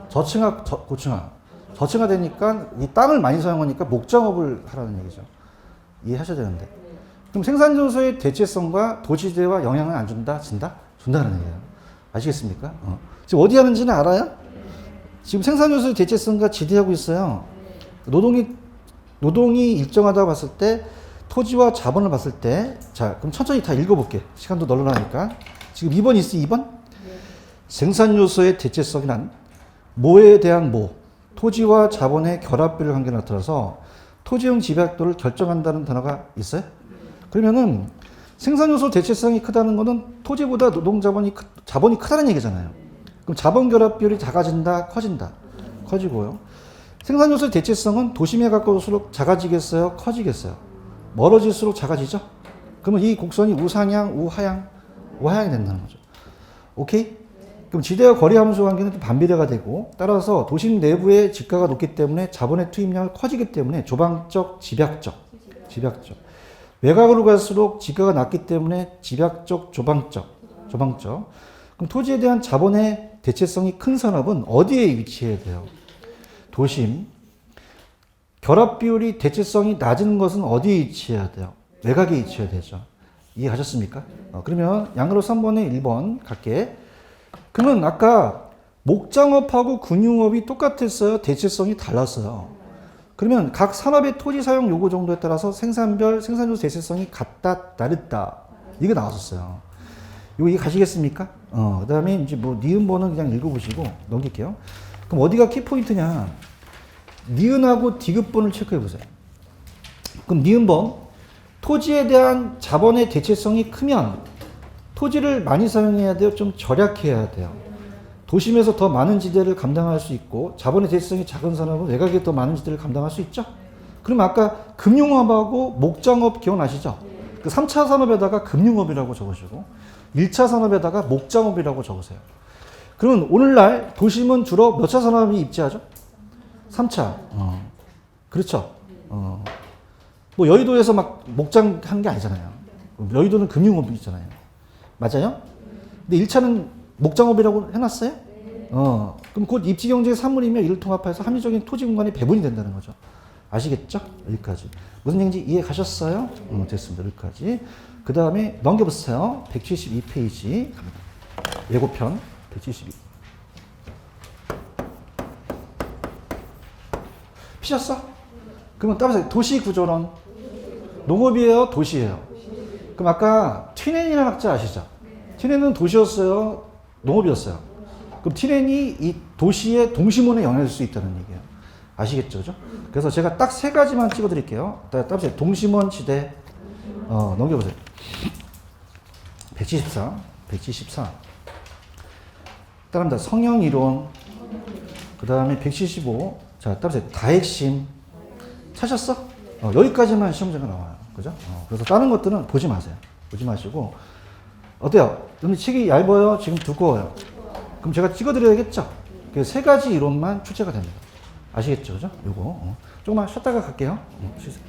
저층화, 고층화. 저층화 되니까 이 땅을 많이 사용하니까 목장업을 하라는 얘기죠. 이해하셔야 되는데. 그럼 생산요소의 대체성과 도시지대와 영향을 안 준다? 준다? 준다는 얘기예요. 아시겠습니까? 지금 어디 하는지는 알아요? 지금 생산요소의 대체성과 지대하고 있어요. 노동이 일정하다고 봤을 때, 토지와 자본을 봤을 때, 자, 그럼 천천히 다 읽어볼게. 시간도 널널하니까. 지금 2번 있어, 2번? 네. 생산요소의 대체성이란 뭐에 대한 뭐, 토지와 자본의 결합비율 관계가 나타나서 토지형 집약도를 결정한다는 단어가 있어요? 그러면은 생산요소 대체성이 크다는 거는 토지보다 자본이 크다는 얘기잖아요. 그럼 자본 결합 비율이 작아진다, 커진다? 커지고요. 생산요소 대체성은 도심에 가까울수록 작아지겠어요, 커지겠어요? 멀어질수록 작아지죠? 그러면 이 곡선이 우상향, 우하향이 된다는 거죠. 오케이? 그럼 지대와 거리 함수 관계는 반비례가 되고, 따라서 도심 내부의 집가가 높기 때문에 자본의 투입량이 커지기 때문에 조방적, 집약적. 외곽으로 갈수록 집가가 낮기 때문에 집약적, 조방적. 그럼 토지에 대한 자본의 대체성이 큰 산업은 어디에 위치해야 돼요? 도심. 결합 비율이 대체성이 낮은 것은 어디에 위치해야 돼요? 외곽에 위치해야 되죠. 이해하셨습니까? 그러면 양으로 3번에 1번 갈게. 그러면 아까 목장업하고 금융업이 똑같았어요? 대체성이 달랐어요? 그러면 각 산업의 토지 사용 요구 정도에 따라서 생산요소 대체성이 같다, 다르다. 이게 나왔었어요. 이거 이해 가시겠습니까? 그 다음에 이제 뭐, 니은번은 그냥 읽어보시고 넘길게요. 그럼 어디가 키포인트냐? 니은하고 디귿번을 체크해 보세요. 그럼 니은번, 토지에 대한 자본의 대체성이 크면 토지를 많이 사용해야 돼요? 좀 절약해야 돼요? 도심에서 더 많은 지대를 감당할 수 있고 자본의 대체성이 작은 산업은 외곽에 더 많은 지대를 감당할 수 있죠? 그럼 아까 금융업하고 목장업 기억나시죠? 그 3차 산업에다가 금융업이라고 적으시고 1차 산업에다가 목장업이라고 적으세요. 그러면 오늘날 도심은 주로 몇 차 산업이 입지하죠? 3차. 그렇죠. 뭐 여의도에서 막 목장 한 게 아니잖아요. 여의도는 금융업이 있잖아요. 맞아요? 근데 1차는 목장업이라고 해놨어요? 그럼 곧 입지경제 사물이며 이를 통합해서 합리적인 토지 공간이 배분이 된다는 거죠. 아시겠죠? 여기까지. 무슨 얘기인지 이해 가셨어요? 됐습니다. 여기까지. 그 다음에 넘겨보세요. 172페이지. 예고편 172. 피셨어? 그러면 따라서 도시 구조론. 농업이에요? 도시예요? 그럼 아까 튀넨이라는 학자 아시죠? 튀넨은 도시였어요? 농업이었어요? 그럼 튀넨이 이 도시의 동심원에 영향을 줄 수 있다는 얘기예요. 아시겠죠? 그죠? 그래서 제가 딱 세 가지만 찍어 드릴게요. 따라서 동심원 시대, 넘겨보세요. 174. 따라합니다. 성형이론. 그 다음에 175. 자, 따라서 다핵심. 찾았어? 여기까지만 시험제가 나와요. 그죠? 그래서 다른 것들은 보지 마세요. 보지 마시고. 어때요? 근데 책이 얇아요? 지금 두꺼워요? 그럼 제가 찍어드려야겠죠? 그 세 가지 이론만 출제가 됩니다. 아시겠죠? 그죠? 요거. 조금만 쉬었다가 갈게요. 쉬세요.